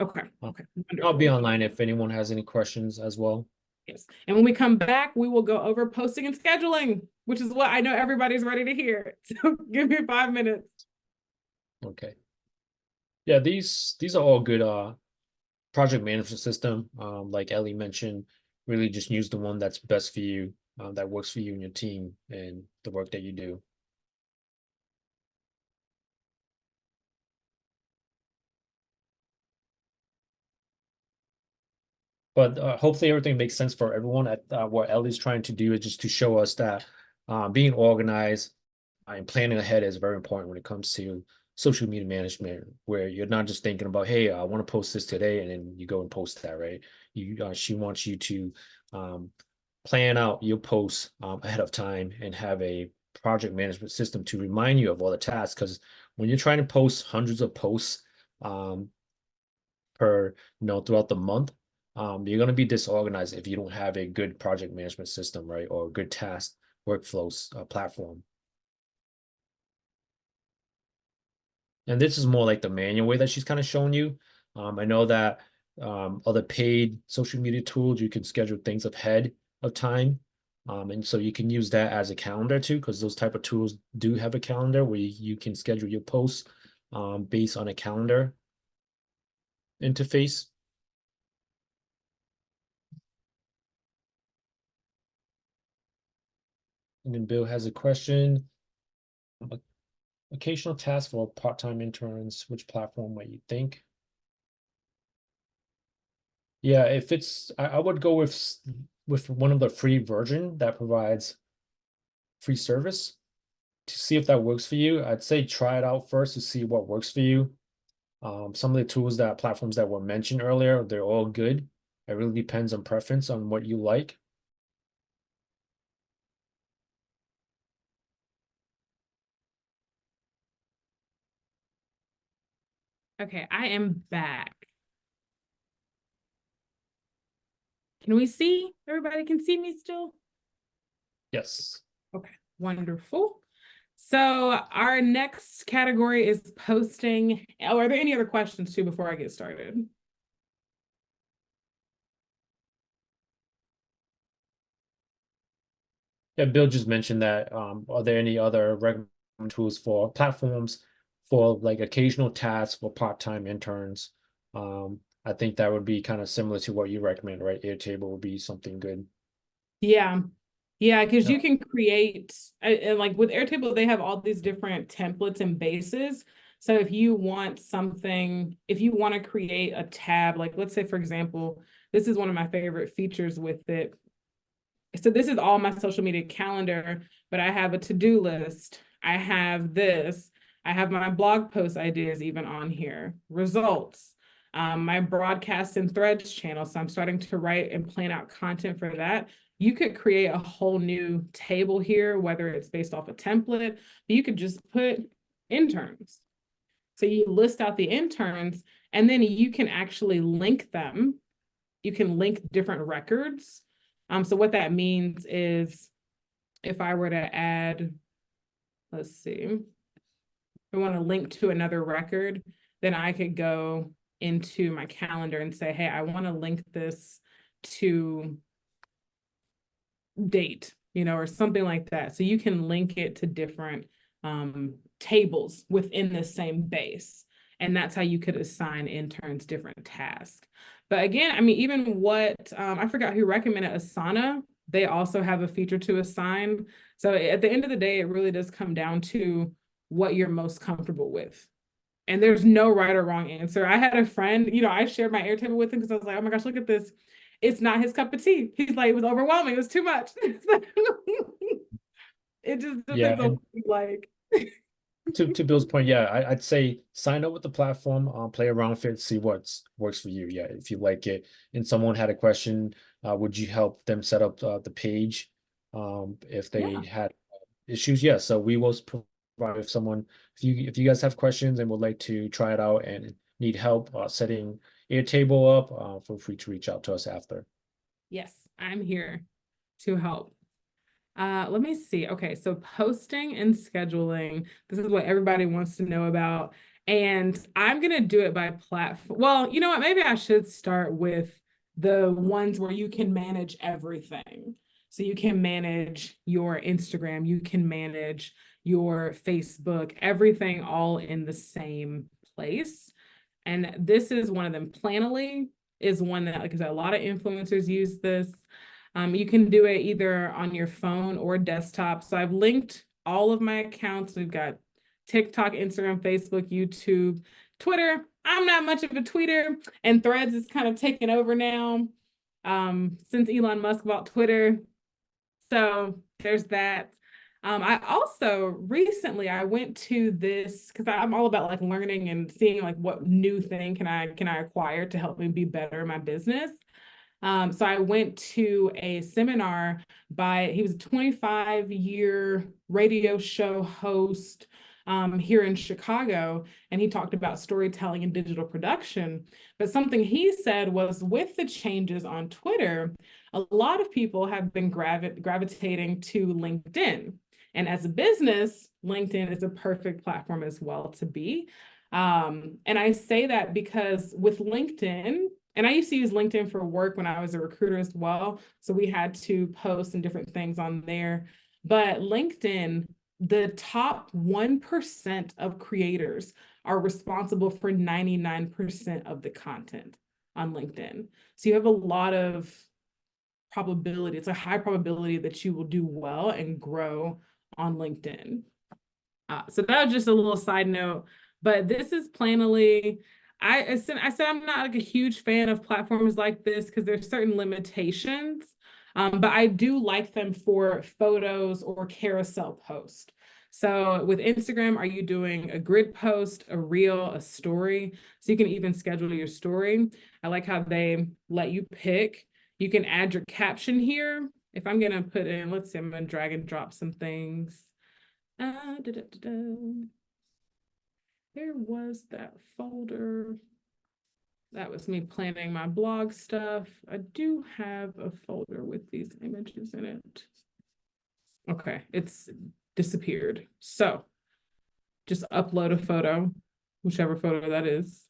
Okay. Okay. Wonderful. I'll be online if anyone has any questions as well. Yes. And when we come back, we will go over posting and scheduling, which is what I know everybody's ready to hear. So give me 5 minutes. Okay. Yeah, these are all good project management system. Like Ellie mentioned, really just use the one that's best for you, that works for you and your team and the work that you do. But hopefully everything makes sense for everyone. What Ellie's trying to do is just to show us that being organized and planning ahead is very important when it comes to social media management, where you're not just thinking about, hey, I want to post this today, and then you go and post that, right? She wants you to plan out your posts ahead of time and have a project management system to remind you of all the tasks. Because when you're trying to post hundreds of posts throughout the month, you're going to be disorganized if you don't have a good project management system, right? Or a good task workflows platform. And this is more like the manual way that she's kind of showing you. I know that other paid social media tools, you can schedule things ahead of time. And so you can use that as a calendar too, because those type of tools do have a calendar where you can schedule your posts based on a calendar interface. And then Bill has a question. Occasional tasks for part-time interns, which platform might you think? Yeah, if it's, I would go with one of the free version that provides free service to see if that works for you. I'd say try it out first to see what works for you. Some of the platforms that were mentioned earlier, they're all good. It really depends on preference on what you like. Okay, I am back. Can we see? Everybody can see me still? Yes. Okay, wonderful. So our next category is posting. Oh, are there any other questions too before I get started? Yeah, Bill just mentioned that. Are there any other recommended tools for platforms for like occasional tasks for part-time interns? I think that would be kind of similar to what you recommend, right? Airtable would be something good. Yeah. Yeah, because Yeah. you can create, and like with Airtable, they have all these different templates and bases. So if you want something, if you want to create a tab, like let's say, for example, this is one of my favorite features with it. So this is all my social media calendar, but I have a to-do list. I have this. I have my blog post ideas even on here. Results. My broadcast and threads channel. So I'm starting to write and plan out content for that. You could create a whole new table here, whether it's based off a template, but you could just put interns. So you list out the interns, and then you can actually link them. You can link different records. So what that means is if I were to add, let's see, if I want to link to another record, then I could go into my calendar and say, hey, I want to link this to date, or something like that. So you can link it to different tables within the same base. And that's how you could assign interns different tasks. But again, I mean, even what, I forgot who recommended Asana, they also have a feature to assign. So at the end of the day, it really does come down to what you're most comfortable with. And there's no right or wrong answer. I had a friend, I shared my Airtable with him because I was like, oh my gosh, look at this. It's not his cup of tea. He's like, it was overwhelming. It was too much. It just Yeah, depends on what you like. to Bill's point, yeah, I'd say sign up with the platform, play around with it, see what's works for you. Yeah, if you like it. And someone had a question, would you help them set up the page if they Yeah. had issues? Yeah, so we will provide if someone if you guys have questions and would like to try it out and need help setting Airtable up, feel free to reach out to us after. Yes, I'm here to help. Let me see. Okay, so posting and scheduling. This is what everybody wants to know about. And I'm gonna do it by platform. Well, you know what? Maybe I should start with the ones where you can manage everything. So you can manage your Instagram, you can manage your Facebook, everything all in the same place. And this is one of them. Planoly is one that, like I said, a lot of influencers use this. You can do it either on your phone or desktop. So I've linked all of my accounts. We've got TikTok, Instagram, Facebook, YouTube, Twitter. I'm not much of a tweeter, and Threads is kind of taking over now since Elon Musk bought Twitter. So there's that. I also recently I went to this because I'm all about like learning and seeing like what new thing can I acquire to help me be better in my business. So I went to a seminar he was a 25-year radio show host here in Chicago, and he talked about storytelling and digital production. But something he said was with the changes on Twitter, a lot of people have been gravitating to LinkedIn. And as a business, LinkedIn is a perfect platform as well to be. And I say that because with LinkedIn, and I used to use LinkedIn for work when I was a recruiter as well. So we had to post and different things on there. But LinkedIn, the top 1% of creators are responsible for 99% of the content on LinkedIn. So you have a lot of probability. It's a high probability that you will do well and grow on LinkedIn. So that was just a little side note, but this is Planoly. I said I'm not like a huge fan of platforms like this because there's certain limitations, but I do like them for photos or carousel post. So with Instagram, are you doing a grid post, a reel, a story? So you can even schedule your story. I like how they let you pick. You can add your caption here. If I'm gonna put in, let's see, I'm gonna drag and drop some things. There was that folder. That was me planning my blog stuff. I do have a folder with these images in it. Okay, it's disappeared. So just upload a photo, whichever photo that is.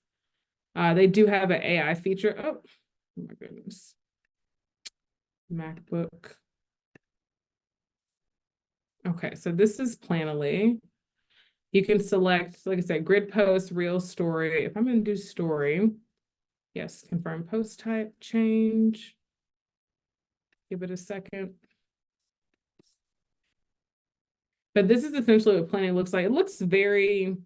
They do have an AI feature. Oh my goodness. MacBook. Okay, so this is Planoly. You can select, like I said, grid post, reel, story. If I'm going to do story, yes, confirm post type, change. Give it a second. But this is essentially what Planoly looks like. It looks very,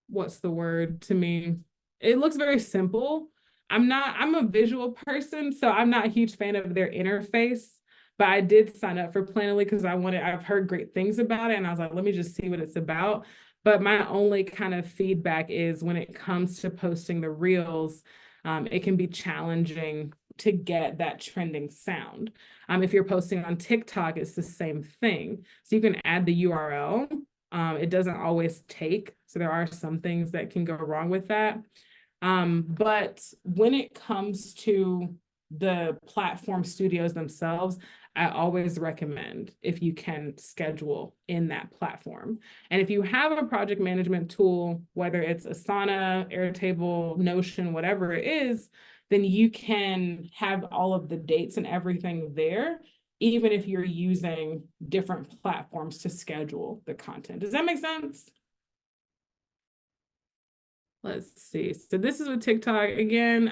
what's the word to me? It looks very simple. I'm a visual person, so I'm not a huge fan of their interface. But I did sign up for Planoly because I've heard great things about it. And I was like, let me just see what it's about. But my only kind of feedback is when it comes to posting the reels, it can be challenging to get that trending sound. If you're posting on TikTok, it's the same thing. So you can add the URL. It doesn't always take. So there are some things that can go wrong with that. But when it comes to the platform studios themselves, I always recommend if you can schedule in that platform. And if you have a project management tool, whether it's Asana, Airtable, Notion, whatever it is, then you can have all of the dates and everything there, even if you're using different platforms to schedule the content. Does that make sense? Let's see. So this is with TikTok. Again,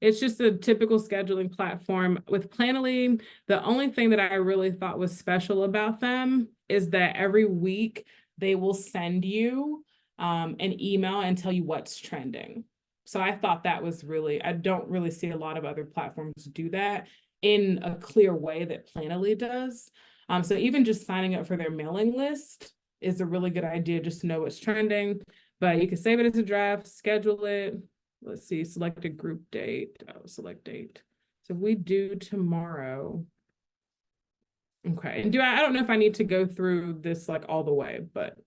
it's just a typical scheduling platform. With Planoly, the only thing that I really thought was special about them is that every week they will send you an email and tell you what's trending. So I thought that was I don't really see a lot of other platforms do that in a clear way that Planoly does. So even just signing up for their mailing list is a really good idea, just to know what's trending. But you can save it as a draft, schedule it. Let's see, select a group date. Oh, select date. So we do tomorrow. Okay, and I don't know if I need to go through this like all the way, but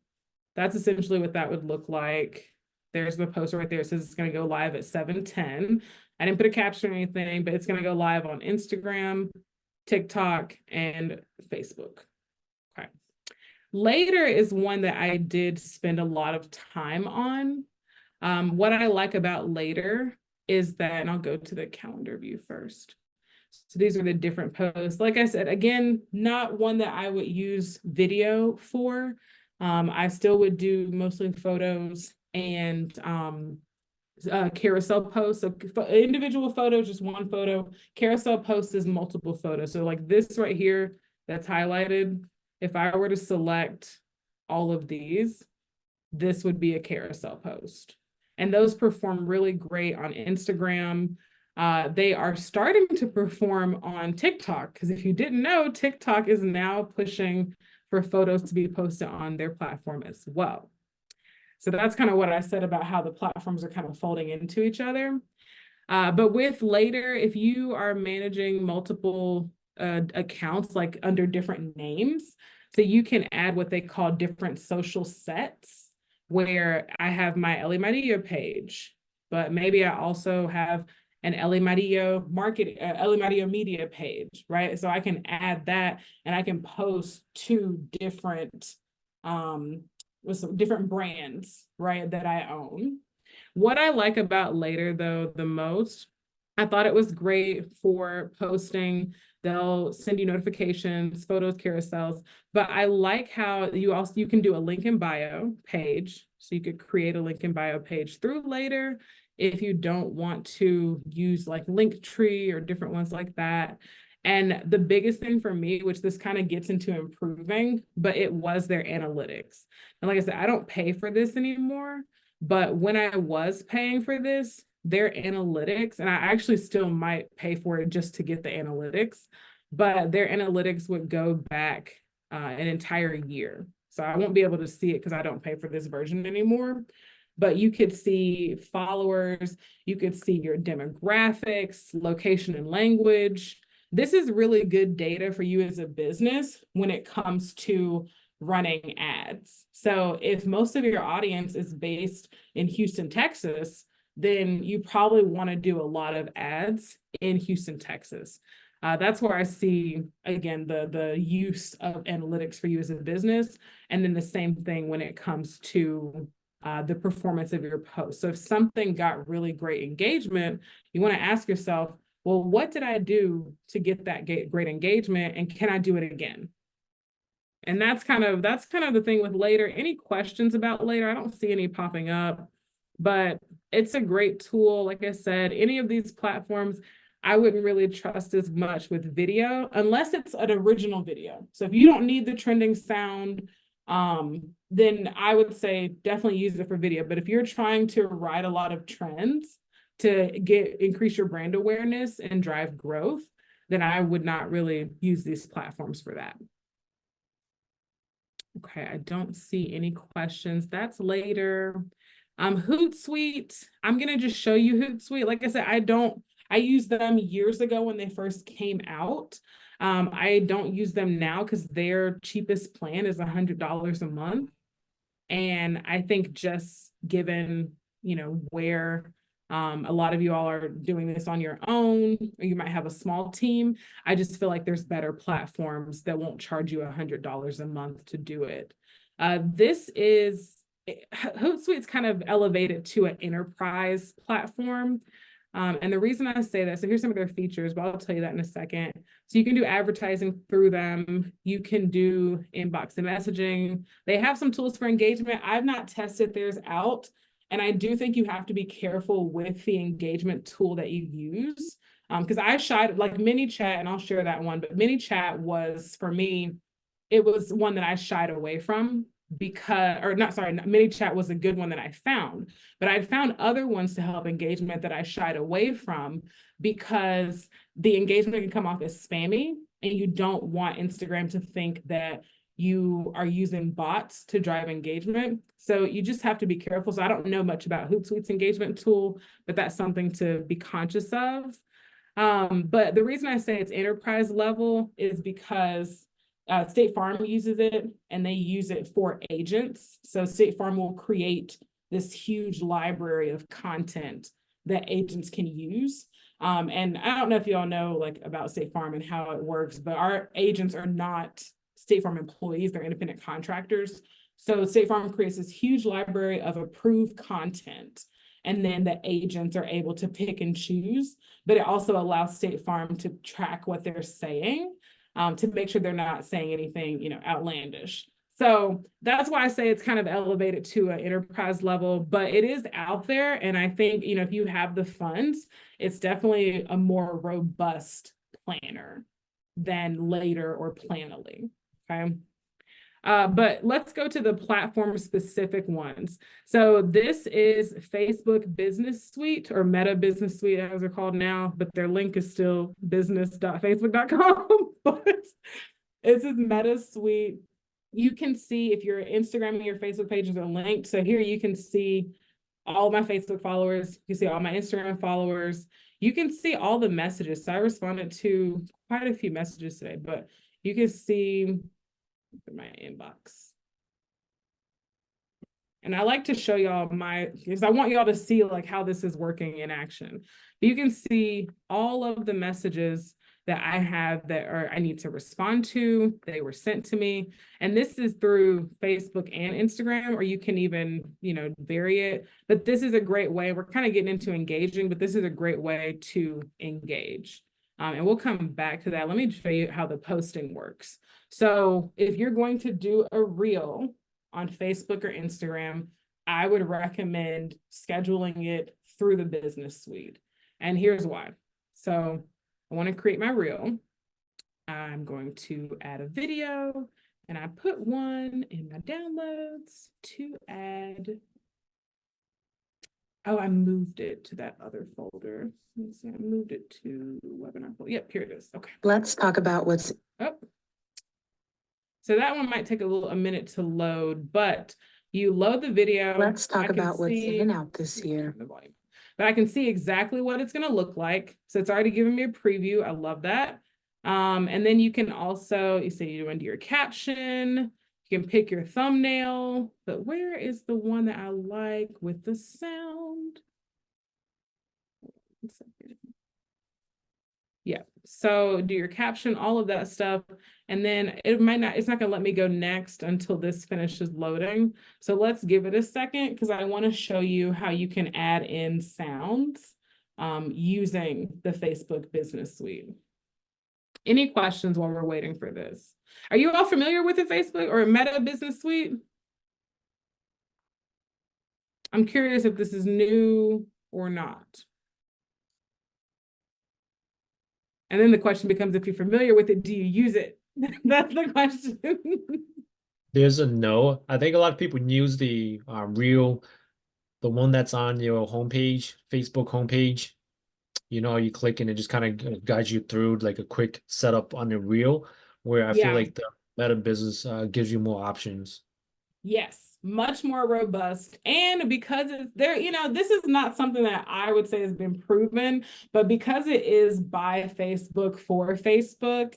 that's essentially what that would look like. There's the post right there. It says it's going to go live at 7:10. I didn't put a caption or anything, but it's going to go live on Instagram, TikTok, and Facebook. Okay. Later is one that I did spend a lot of time on. What I like about Later is that, and I'll go to the calendar view first. So these are the different posts. Like I said, again, not one that I would use video for. I still would do mostly photos and carousel posts. So individual photos, just one photo. Carousel posts is multiple photos. So like this right here that's highlighted, if I were to select all of these, this would be a carousel post. And those perform really great on Instagram. They are starting to perform on TikTok, because if you didn't know, TikTok is now pushing for photos to be posted on their platform as well. So that's kind of what I said about how the platforms are kind of folding into each other. But with Later, if you are managing multiple accounts like under different names, so you can add what they call different social sets, where I have my Ellie Maria page, but maybe I also have an Ellie Maria Ellie Maria media page, right? So I can add that and I can post two different with some different brands, right, that I own. What I like about Later, though, the most, I thought it was great for posting. They'll send you notifications, photos, carousels, but I like how you can do a link in bio page. So you could create a link in bio page through Later if you don't want to use like Linktree or different ones like that. And the biggest thing for me, which this kind of gets into improving, but it was their analytics. And like I said, I don't pay for this anymore, but when I was paying for this, their analytics, and I actually still might pay for it just to get the analytics, but their analytics would go back an entire year. So I won't be able to see it because I don't pay for this version anymore. But you could see followers, you could see your demographics, location and language. This is really good data for you as a business when it comes to running ads. So if most of your audience is based in Houston, Texas, then you probably want to do a lot of ads in Houston, Texas. That's where I see, again, the use of analytics for you as a business. And then the same thing when it comes to the performance of your post. So if something got really great engagement, you want to ask yourself, well, what did I do to get that great engagement, and can I do it again? And that's kind of the thing with Later. Any questions about Later? I don't see any popping up, but it's a great tool. Like I said, any of these platforms, I wouldn't really trust as much with video unless it's an original video. So if you don't need the trending sound, then I would say definitely use it for video. But if you're trying to ride a lot of trends to increase your brand awareness and drive growth, then I would not really use these platforms for that. Okay, I don't see any questions. That's Later. Hootsuite, I'm gonna just show you Hootsuite. Like I said, I used them years ago when they first came out. I don't use them now because their cheapest plan is $100 a month. And I think just given, where A lot of you all are doing this on your own, or you might have a small team. I just feel like there's better platforms that won't charge you $100 a month to do it. Hootsuite's kind of elevated to an enterprise platform. And the reason I say that, so here's some of their features, but I'll tell you that in a second. So you can do advertising through them. You can do inbox and messaging. They have some tools for engagement. I've not tested theirs out. And I do think you have to be careful with the engagement tool that you use. Because I shied, like ManyChat, and I'll share that one, but ManyChat was, for me, it was one that I shied away from because, or not, sorry, ManyChat was a good one that I found, but I'd found other ones to help engagement that I shied away from because the engagement can come off as spammy, and you don't want Instagram to think that you are using bots to drive engagement. So you just have to be careful. So I don't know much about Hootsuite's engagement tool, but that's something to be conscious of. But the reason I say it's enterprise level is because State Farm uses it, and they use it for agents. So State Farm will create this huge library of content that agents can use. And I don't know if you all know like about State Farm and how it works, but our agents are not State Farm employees, they're independent contractors. So State Farm creates this huge library of approved content, and then the agents are able to pick and choose, but it also allows State Farm to track what they're saying, to make sure they're not saying anything, you know, outlandish. So that's why I say it's kind of elevated to an enterprise level, but it is out there. And I think, you know, if you have the funds, it's definitely a more robust planner than Later or Planoly. Okay. But let's go to the platform specific ones. So this is Facebook Business Suite, or Meta Business Suite as they're called now, but their link is still business.facebook.com. But this is Meta Suite. You can see if your Instagram and your Facebook pages are linked. So here you can see all my Facebook followers. You can see all my Instagram followers. You can see all the messages. So I responded to quite a few messages today, but you can see my inbox. And I like to show y'all because I want y'all to see like how this is working in action. But you can see all of the messages that I have that I need to respond to. They were sent to me. And this is through Facebook and Instagram, or you can even, you know, vary it. But this is a great way. We're kind of getting into engaging, but this is a great way to engage. And we'll come back to that. Let me show you how the posting works. So if you're going to do a reel on Facebook or Instagram, I would recommend scheduling it through the business suite. And here's why. So I want to create my reel. I'm going to add a video, and I put one in my downloads to add. Oh, I moved it to that other folder. Let me see, I moved it to webinar folder. Yep, here it is. Okay. Let's talk about what's. Oh. So that one might take a minute to load, but you load the video. Let's talk about what's in and out this year. But I can see exactly what it's going to look like. So it's already giving me a preview. I love that. And then you can also, you say you want to do your caption. You can pick your thumbnail, but where is the one that I like with the sound? Yeah, so do your caption, all of that stuff. And then it's not gonna let me go next until this finishes loading. So let's give it a second because I want to show you how you can add in sounds using the Facebook Business Suite. Any questions while we're waiting for this? Are you all familiar with the Facebook or Meta Business Suite? I'm curious if this is new or not. And then the question becomes, if you're familiar with it, do you use it? That's the question. There's a no. I think a lot of people use the reel, the one that's on your homepage, Facebook homepage. You know, you click and it just kind of guides you through like a quick setup on the reel, where I feel like the Meta Business gives you more options. Yes, much more robust. And because it's there, you know, this is not something that I would say has been proven, but because it is by Facebook for Facebook,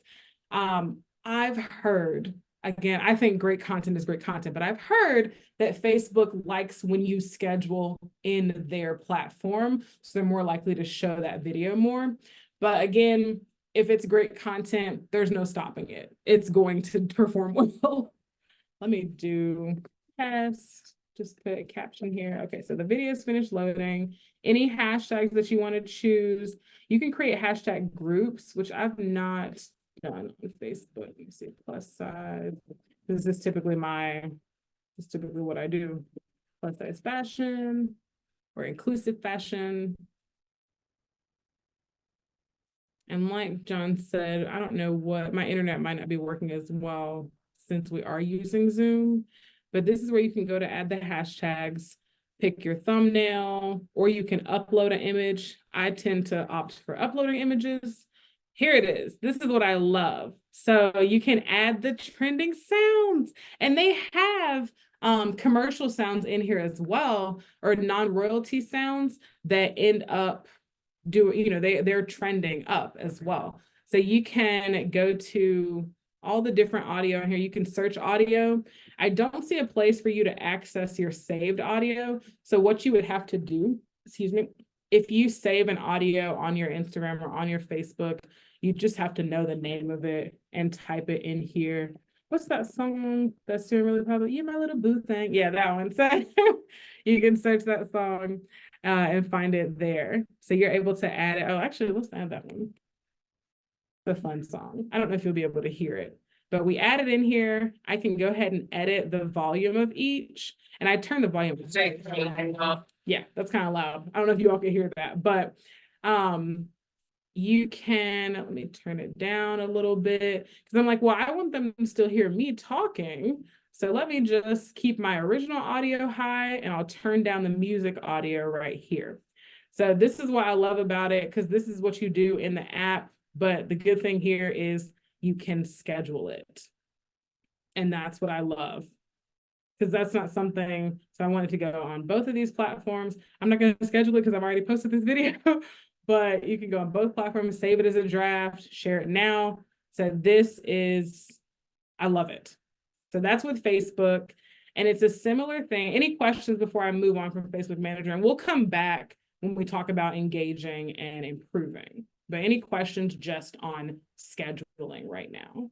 I've heard again, I think great content is great content, but I've heard that Facebook likes when you schedule in their platform, so they're more likely to show that video more. But again, if it's great content, there's no stopping it. It's going to perform well. Let me do test, just put a caption here. Okay, so the video is finished loading. Any hashtags that you want to choose, you can create hashtag groups, which I've not done on Facebook. Let me see, plus size. This is typically what I do. Plus size fashion or inclusive fashion. And like John said, I don't know what, my internet might not be working as well since we are using Zoom, but this is where you can go to add the hashtags, pick your thumbnail, or you can upload an image. I tend to opt for uploading images. Here it is. This is what I love. So you can add the trending sounds, and they have commercial sounds in here as well, or non-royalty sounds that end up they're trending up as well. So you can go to all the different audio in here. You can search audio. I don't see a place for you to access your saved audio. So what you would have to do, excuse me, if you save an audio on your Instagram or on your Facebook, you just have to know the name of it and type it in here. What's that song that's doing really popular? You My Little Boo Thing. Yeah, that one. So you can search that song and find it there. So you're able to add it. Oh, actually, let's add that one. The fun song. I don't know if you'll be able to hear it, but we add it in here. I can go ahead and edit the volume of each. And I turn the volume. Yeah, that's kind of loud. I don't know if you all can hear that, but you can, let me turn it down a little bit, because I'm like, well, I want them to still hear me talking. So let me just keep my original audio high, and I'll turn down the music audio right here. So this is what I love about it, because this is what you do in the app. But the good thing here is you can schedule it. And that's what I love, because that's not something, so I wanted to go on both of these platforms. I'm not going to schedule it because I've already posted this video, but you can go on both platforms, save it as a draft, share it now. So this is, I love it. So that's with Facebook, and it's a similar thing. Any questions before I move on from Facebook Manager? And we'll come back when we talk about engaging and improving. But any questions just on scheduling right now?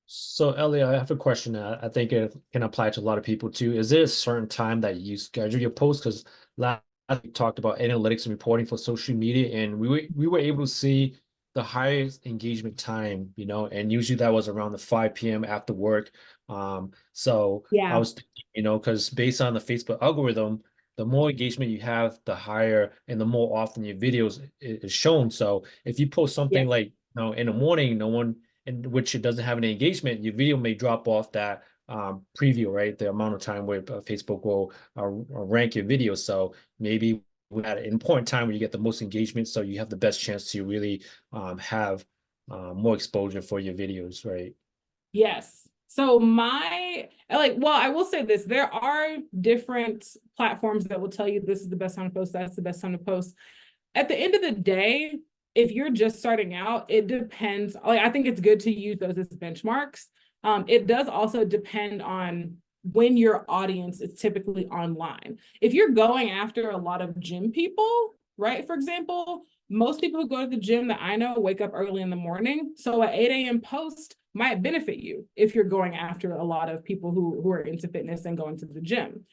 So Ellie, I have a question that I think it can apply to a lot of people too. Is there a certain time that you schedule your posts? Because last we talked about analytics and reporting for social media, and we were able to see the highest engagement time, and usually that was around the 5 p.m. after work. So Yeah. I was thinking, because based on the Facebook algorithm, the more engagement you have, the higher and the more often your videos is shown. So if you post something like, in the morning, no one, in which it doesn't have any engagement, your video may drop off that preview, right? The amount of time where Facebook will rank your video. So maybe at an important time where you get the most engagement, so you have the best chance to really have more exposure for your videos, right? Yes. So I will say this, there are different platforms that will tell you this is the best time to post, that's the best time to post. At the end of the day, if you're just starting out, it depends. I think it's good to use those as benchmarks. It does also depend on when your audience is typically online. If you're going after a lot of gym people, right? For example, most people who go to the gym that I know wake up early in the morning. So an 8 a.m. post might benefit you if you're going after a lot of people who are into fitness and going to the gym.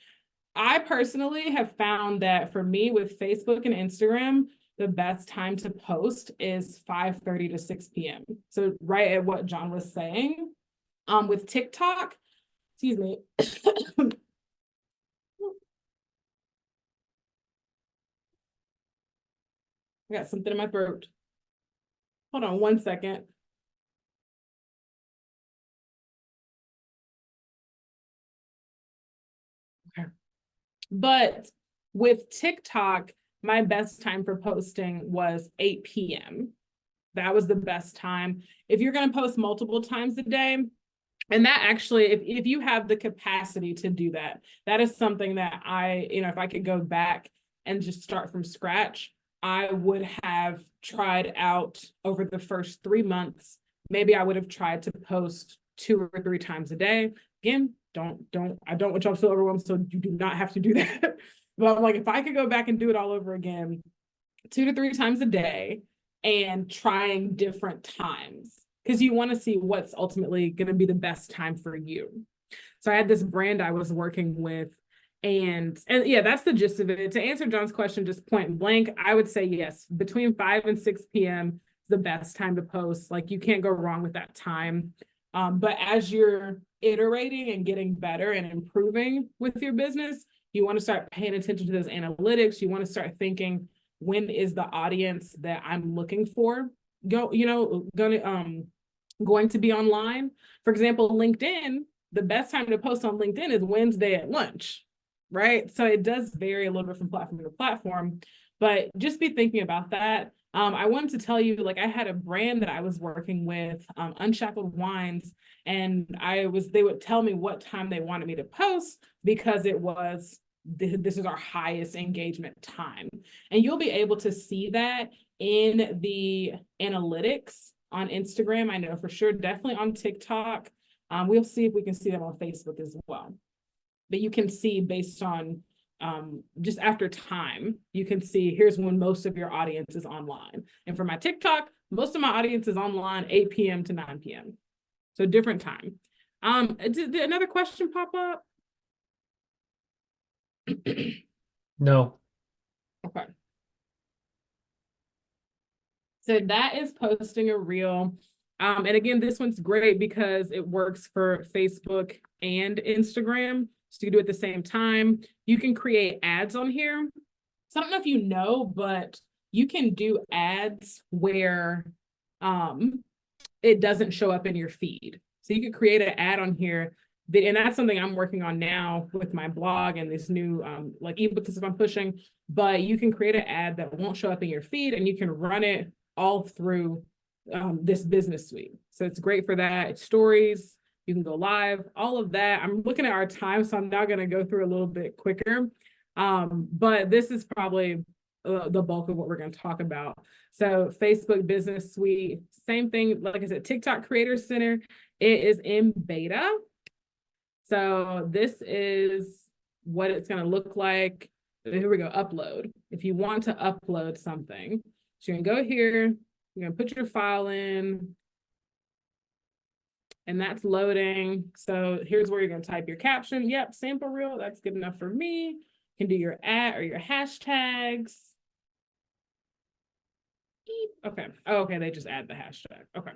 I personally have found that for me with Facebook and Instagram, the best time to post is 5:30 to 6 p.m. So right at what John was saying. With TikTok, excuse me. I got something in my throat. Hold on one second. Okay. But with TikTok, my best time for posting was 8 p.m. That was the best time. If you're going to post multiple times a day, and that actually, if you have the capacity to do that, that is something that if I could go back and just start from scratch, I would have tried out over the first 3 months. Maybe I would have tried to post 2 or 3 times a day. Again, I don't want y'all to feel overwhelmed, so you do not have to do that. But I'm like, if I could go back and do it all over again, 2 to 3 times a day and trying different times, because you want to see what's ultimately going to be the best time for you. So I had this brand I was working with, and yeah, that's the gist of it. To answer John's question, just point blank, I would say yes, between 5 and 6 p.m. is the best time to post. Like, you can't go wrong with that time. But as you're iterating and getting better and improving with your business, you want to start paying attention to those analytics. You want to start thinking, when is the audience that I'm looking for going to be online? For example, LinkedIn, the best time to post on LinkedIn is Wednesday at lunch, right? So it does vary a little bit from platform to platform, but just be thinking about that. I wanted to tell you, like, I had a brand that I was working with, Unshackled Wines, and they would tell me what time they wanted me to post, because it was, this is our highest engagement time. And you'll be able to see that in the analytics on Instagram. I know for sure, definitely on TikTok. We'll see if we can see that on Facebook as well. But you can see based on just after time, you can see here's when most of your audience is online. And for my TikTok, most of my audience is online 8 p.m. to 9 p.m. So different time. Did another question pop up? No. Okay. So that is posting a reel. And again, this one's great because it works for Facebook and Instagram. So you can do it at the same time. You can create ads on here. So I don't know if you know, but you can do ads where it doesn't show up in your feed. So you could create an ad on here. And that's something I'm working on now with my blog and this new like ebook system I'm pushing. But you can create an ad that won't show up in your feed, and you can run it all through this business suite. So it's great for that. It's stories, you can go live, all of that. I'm looking at our time, so I'm now going to go through a little bit quicker. But this is probably the bulk of what we're going to talk about. So Facebook Business Suite, same thing. Like I said, TikTok Creator Center, it is in beta. So this is what it's going to look like. Here we go, upload. If you want to upload something, so you can go here, you're going to put your file in, and that's loading. So here's where you're going to type your caption. Yep, sample reel, that's good enough for me. You can do your ad or your hashtags. Okay. Oh, okay, they just add the hashtag. Okay.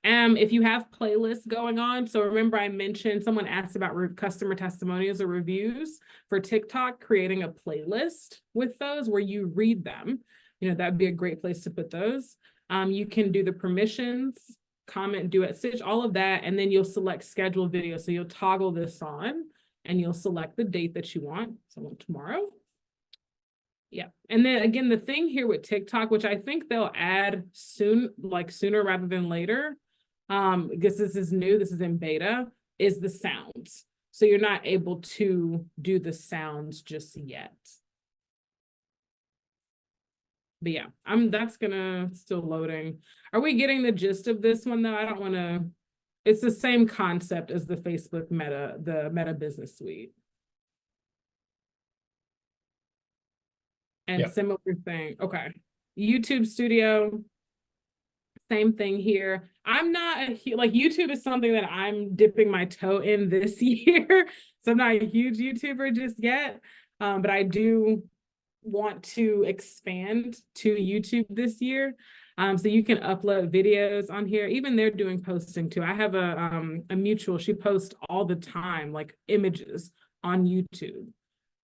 If you have playlists going on, so remember I mentioned, someone asked about customer testimonials or reviews for TikTok, creating a playlist with those where you read them. You know, that'd be a great place to put those. You can do the permissions, comment, duet, stitch, all of that, and then you'll select schedule video. So you'll toggle this on and you'll select the date that you want. So I want tomorrow. Yeah. And then again, the thing here with TikTok, which I think they'll add soon, like sooner rather than later, because this is new, this is in beta, is the sounds. So you're not able to do the sounds just yet. But yeah, that's gonna still loading. Are we getting the gist of this one though? I don't want to, it's the same concept as the Facebook the Meta Business Suite. And similar thing. Okay. YouTube Studio, same thing here. I'm not like, YouTube is something that I'm dipping my toe in this year. So I'm not a huge YouTuber just yet. But I do want to expand to YouTube this year. So you can upload videos on here. Even they're doing posting too. I have a mutual, she posts all the time, like images on YouTube.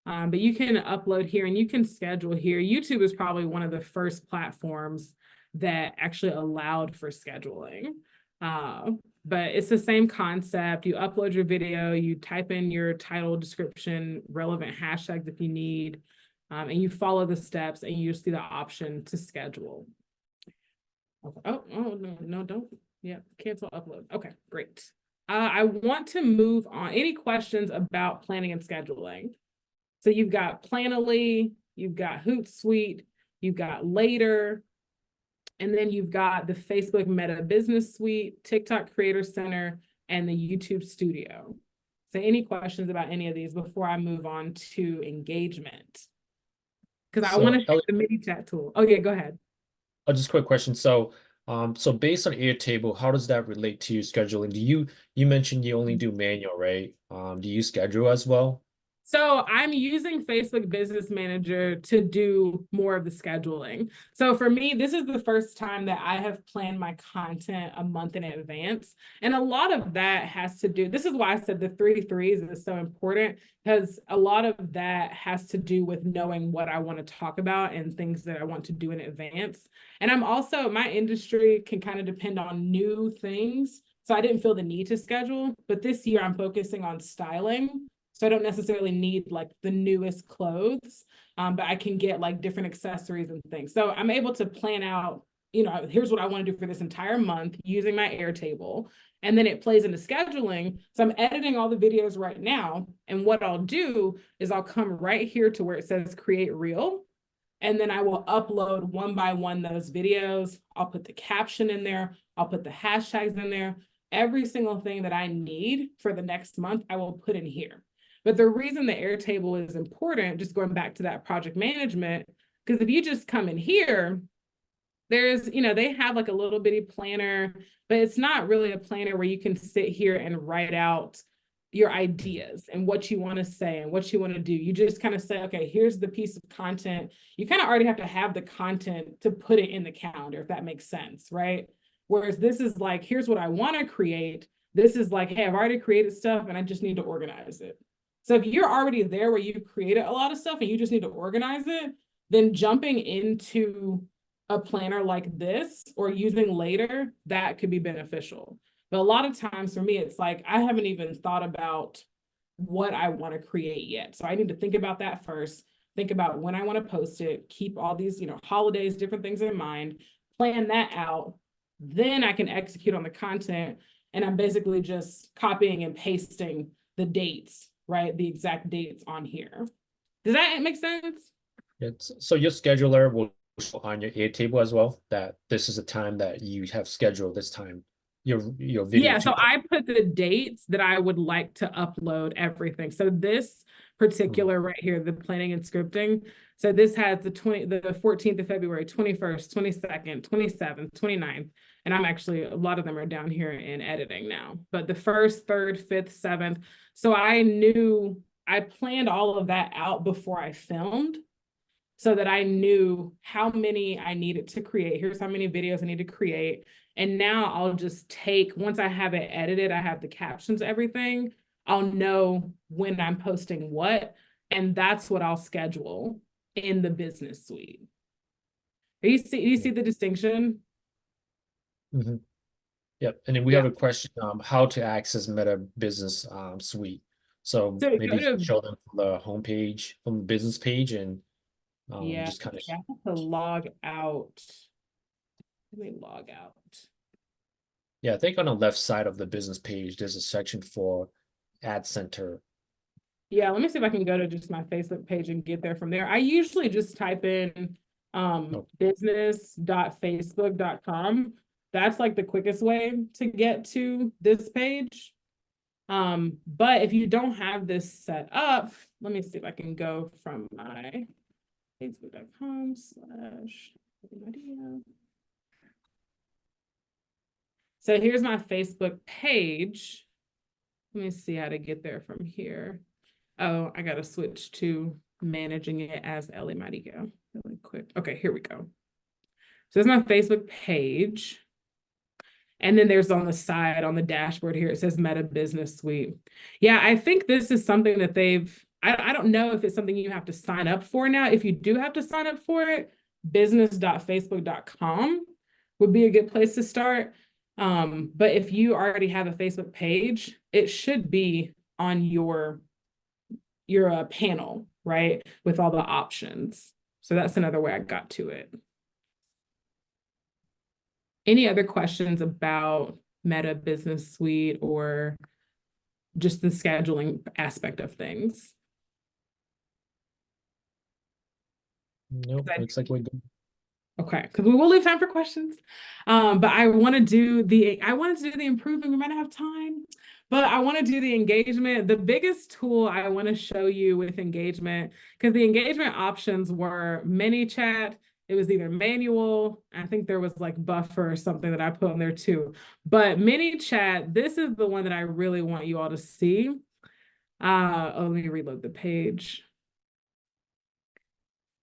But you can upload here and you can schedule here. YouTube is probably one of the first platforms that actually allowed for scheduling. But it's the same concept. You upload your video, you type in your title, description, relevant hashtags if you need, and you follow the steps and you see the option to schedule. Okay. Oh, no, don't. Yeah, cancel upload. Okay, great. I want to move on. Any questions about planning and scheduling? So you've got Planoly, you've got Hootsuite, you've got Later, and then you've got the Facebook Meta Business Suite, TikTok Creator Center, and the YouTube studio. So any questions about any of these before I move on to engagement? Because I So, want to show Ellie, the mini chat tool. Oh yeah, go ahead. just a quick question. So, so based on Airtable, how does that relate to your scheduling? You mentioned you only do manual, right? Do you schedule as well? So I'm using Facebook Business Manager to do more of the scheduling. So for me, this is the first time that I have planned my content a month in advance. And a lot of that has to do, this is why I said the 3 threes is so important, because a lot of that has to do with knowing what I want to talk about and things that I want to do in advance. And I'm also, my industry can kind of depend on new things. So I didn't feel the need to schedule, but this year I'm focusing on styling. So I don't necessarily need like the newest clothes, but I can get like different accessories and things. So I'm able to plan out, here's what I want to do for this entire month using my Airtable. And then it plays into scheduling. So I'm editing all the videos right now. And what I'll do is I'll come right here to where it says create reel. And then I will upload one by one those videos. I'll put the caption in there. I'll put the hashtags in there. Every single thing that I need for the next month, I will put in here. But the reason the Airtable is important, just going back to that project management, because if you just come in here, there's, they have like a little bitty planner, but it's not really a planner where you can sit here and write out your ideas and what you want to say and what you want to do. You just kind of say, okay, here's the piece of content. You kind of already have to have the content to put it in the calendar, if that makes sense, right? Whereas this is like, here's what I want to create. This is like, hey, I've already created stuff and I just need to organize it. So if you're already there where you've created a lot of stuff and you just need to organize it, then jumping into a planner like this or using later, that could be beneficial. But a lot of times for me, it's like, I haven't even thought about what I want to create yet. So I need to think about that first, think about when I want to post it, keep all these, holidays, different things in mind, plan that out. Then I can execute on the content. And I'm basically just copying and pasting the dates, right? The exact dates on here. Does that make sense? So your scheduler will show on your Airtable as well that this is a time that you have scheduled this time, your video. Yeah, so I put the dates that I would like to upload everything. So this particular right here, the planning and scripting. So this has the 14th of February, 21st, 22nd, 27th, 29th. And I'm actually, a lot of them are down here in editing now, but the 1st, 3rd, 5th, 7th. So I planned all of that out before I filmed so that I knew how many I needed to create. Here's how many videos I need to create. And now I'll just take, once I have it edited, I have the captions, everything, I'll know when I'm posting what, and that's what I'll schedule in the business suite. Do you see the distinction? Mm-hmm. Yep. And then we have a question, how to access Meta Business Suite. So maybe show them from the homepage, from the business page, and just kind of. I have to log out. Let me log out. Yeah, I think on the left side of the business page, there's a section for Ad Center. Yeah, let me see if I can go to just my Facebook page and get there from there. I usually just type in business.facebook.com. That's like the quickest way to get to this page. But if you don't have this set up, let me see if I can go from my facebook.com/video. So here's my Facebook page. Let me see how to get there from here. Oh, I got to switch to managing it as Ellie Marigo really quick. Okay, here we go. So there's my Facebook page. And then there's on the side, on the dashboard here, it says Meta Business Suite. Yeah, I think this is something that I don't know if it's something you have to sign up for now. If you do have to sign up for it, business.facebook.com would be a good place to start. But if you already have a Facebook page, it should be on your panel, right? With all the options. So that's another way I got to it. Any other questions about Meta Business Suite or just the scheduling aspect of things? Nope, looks like we're good. Okay, because we will leave time for questions. But I wanted to do the improvement. We might not have time, but I want to do the engagement. The biggest tool I want to show you with engagement, because the engagement options were mini chat. It was either manual. I think there was like buffer or something that I put on there too. But mini chat, this is the one that I really want you all to see. Let me reload the page.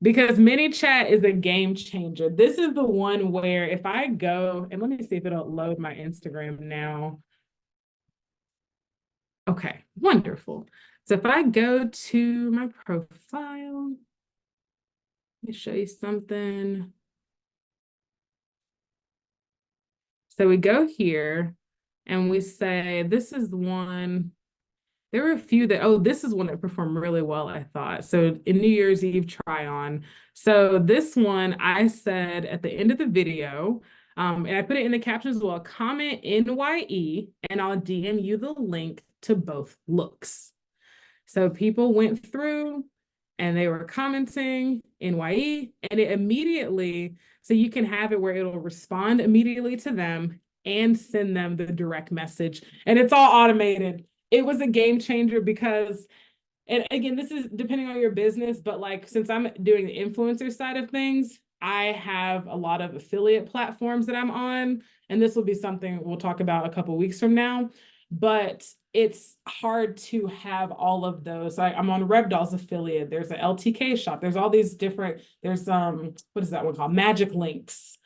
Because mini chat is a game changer. This is the one where if I go, and let me see if it'll load my Instagram now. Okay, wonderful. So if I go to my profile, let me show you something. So we go here and we say, this is one. There were a few that, oh, this is one that performed really well, I thought. So in New Year's Eve try on. So this one, I said at the end of the video, and I put it in the captions as well, comment NYE and I'll DM you the link to both looks. So people went through and they were commenting NYE and it immediately, so you can have it where it'll respond immediately to them and send them the direct message. And it's all automated. It was a game changer because, and again, this is depending on your business, but like, since I'm doing the influencer side of things, I have a lot of affiliate platforms that I'm on, and this will be something we'll talk about a couple of weeks from now, but it's hard to have all of those. I'm on RevDoll's affiliate. There's an LTK shop. There's all these different, there's what is that one called? Magic Links,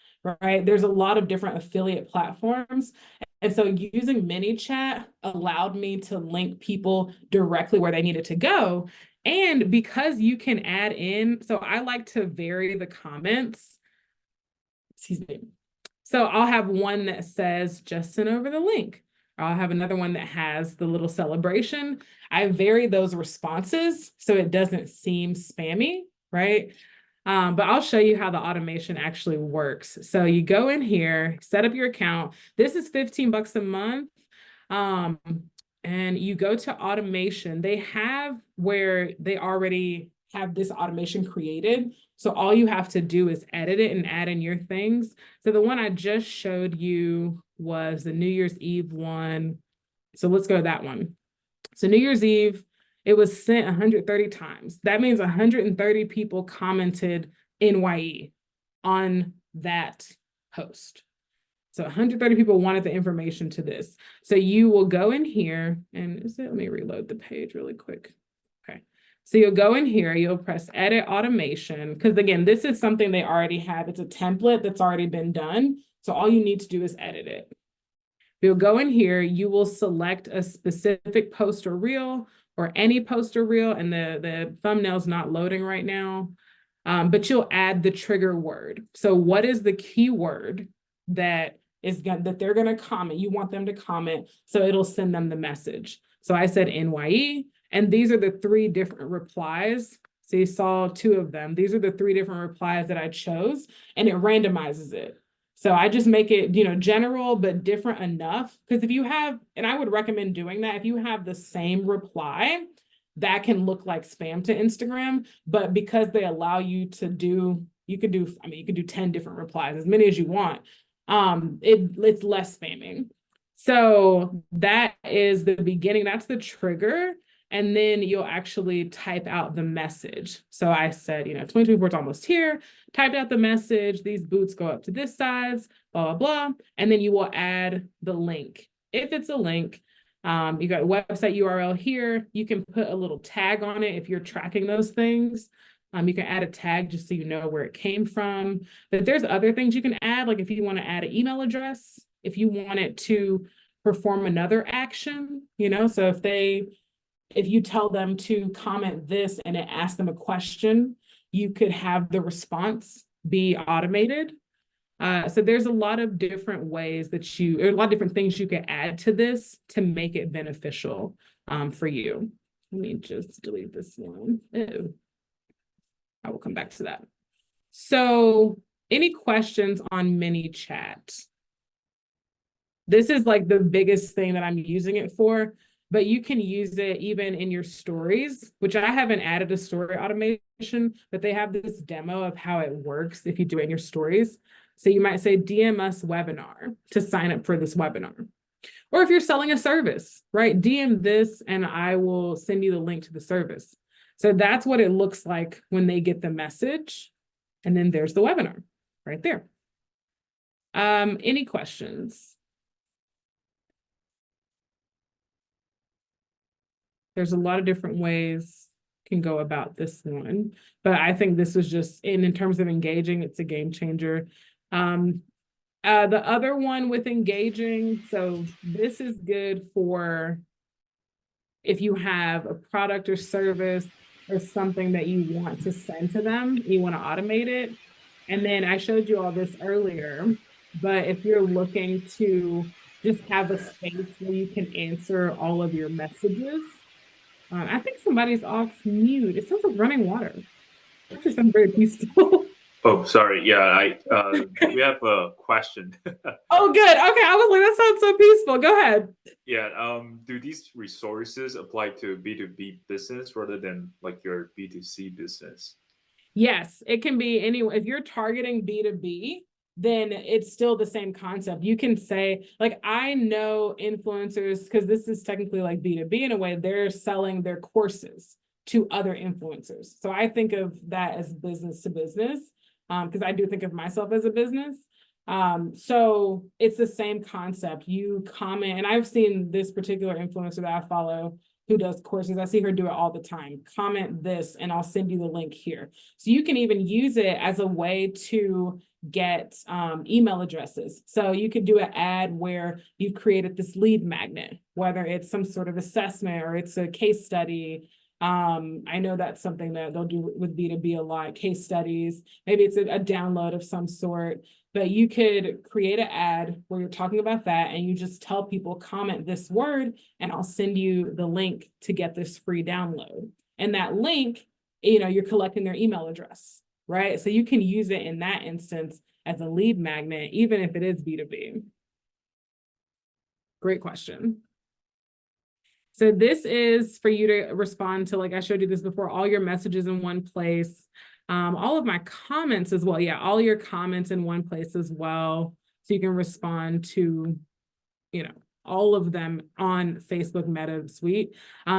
right? There's a lot of different affiliate platforms. And so using mini chat allowed me to link people directly where they needed to go. And because you can add in, so I like to vary the comments. Excuse me. So I'll have one that says, just send over the link. Or I'll have another one that has the little celebration. I vary those responses so it doesn't seem spammy, right? But I'll show you how the automation actually works. So you go in here, set up your account. This is $15 a month. And you go to automation. They have where they already have this automation created. So all you have to do is edit it and add in your things. So the one I just showed you was the New Year's Eve one. So let's go to that one. So New Year's Eve, it was sent 130 times. That means 130 people commented NYE on that post. So 130 people wanted the information to this. So you will go in here and let me reload the page really quick. Okay. So you'll go in here, you'll press edit automation. Because again, this is something they already have. It's a template that's already been done. So all you need to do is edit it. You'll go in here, you will select a specific post or reel or any post or reel, and the thumbnail's not loading right now, but you'll add the trigger word. So what is the keyword that they're gonna comment? You want them to comment, so it'll send them the message. So I said NYE, and these are the 3 different replies. So you saw 2 of them. These are the 3 different replies that I chose, and it randomizes it. So I just make it, general, but different enough. Because if you have, and I would recommend doing that, if you have the same reply, that can look like spam to Instagram. But because they allow you to do, you could do 10 different replies, as many as you want. It's less spamming. So that is the beginning. That's the trigger. And then you'll actually type out the message. So I said, 2024 is almost here, typed out the message, these boots go up to this size, blah, blah, blah. And then you will add the link. If it's a link, you got a website URL here, you can put a little tag on it if you're tracking those things. You can add a tag just so you know where it came from. But there's other things you can add, like if you want to add an email address, if you want it to perform another action, so if you tell them to comment this and it asks them a question, you could have the response be automated. So there's a lot of different ways a lot of different things you can add to this to make it beneficial for you. Let me just delete this one. Ew. I will come back to that. So any questions on mini chat? This is like the biggest thing that I'm using it for, but you can use it even in your stories, which I haven't added a story automation, but they have this demo of how it works if you do it in your stories. So you might say, DM us webinar to sign up for this webinar. Or if you're selling a service, right? DM this and I will send you the link to the service. So that's what it looks like when they get the message. And then there's the webinar right there. Any questions? There's a lot of different ways can go about this one, but I think this is just in terms of engaging, it's a game changer. The other one with engaging, so this is good for if you have a product or service or something that you want to send to them, you want to automate it. And then I showed you all this earlier, but if you're looking to just have a space where you can answer all of your messages, I think somebody's off mute. It sounds like running water. Actually, sounds very peaceful. Oh, sorry. Yeah, we have a question. Oh, good. Okay, I was like, that sounds so peaceful. Go ahead. Yeah. Do these resources apply to B2B business rather than like your B2C business? Yes, it can be anyway. If you're targeting B2B, then it's still the same concept. You can say, like, I know influencers, because this is technically like B2B in a way, they're selling their courses to other influencers. So I think of that as business to business, because I do think of myself as a business. So it's the same concept. You comment, and I've seen this particular influencer that I follow who does courses. I see her do it all the time. Comment this and I'll send you the link here. So you can even use it as a way to get email addresses. So you could do an ad where you've created this lead magnet, whether it's some sort of assessment or it's a case study. I know that's something that they'll do with B2B a lot, case studies. Maybe it's a download of some sort. But you could create an ad where you're talking about that and you just tell people, comment this word and I'll send you the link to get this free download. And that link, you're collecting their email address, right? So you can use it in that instance as a lead magnet, even if it is B2B. Great question. So this is for you to respond to, like I showed you this before, all your messages in one place. All of my comments as well. Yeah, all your comments in one place as well. So you can respond to, all of them on Facebook Meta Suite.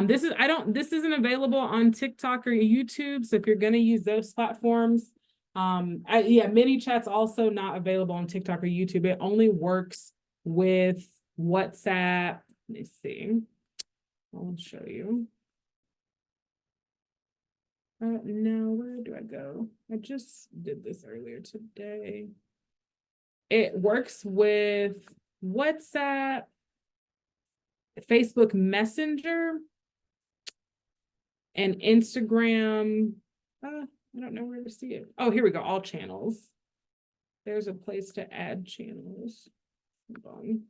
This isn't available on TikTok or YouTube. So if you're going to use those platforms, ManyChat's also not available on TikTok or YouTube. It only works with WhatsApp. Let me see. I'll show you. Now, where do I go? I just did this earlier today. It works with WhatsApp, Facebook Messenger, and Instagram. I don't know where to see it. Oh, here we go. All channels. There's a place to add channels. Hold on.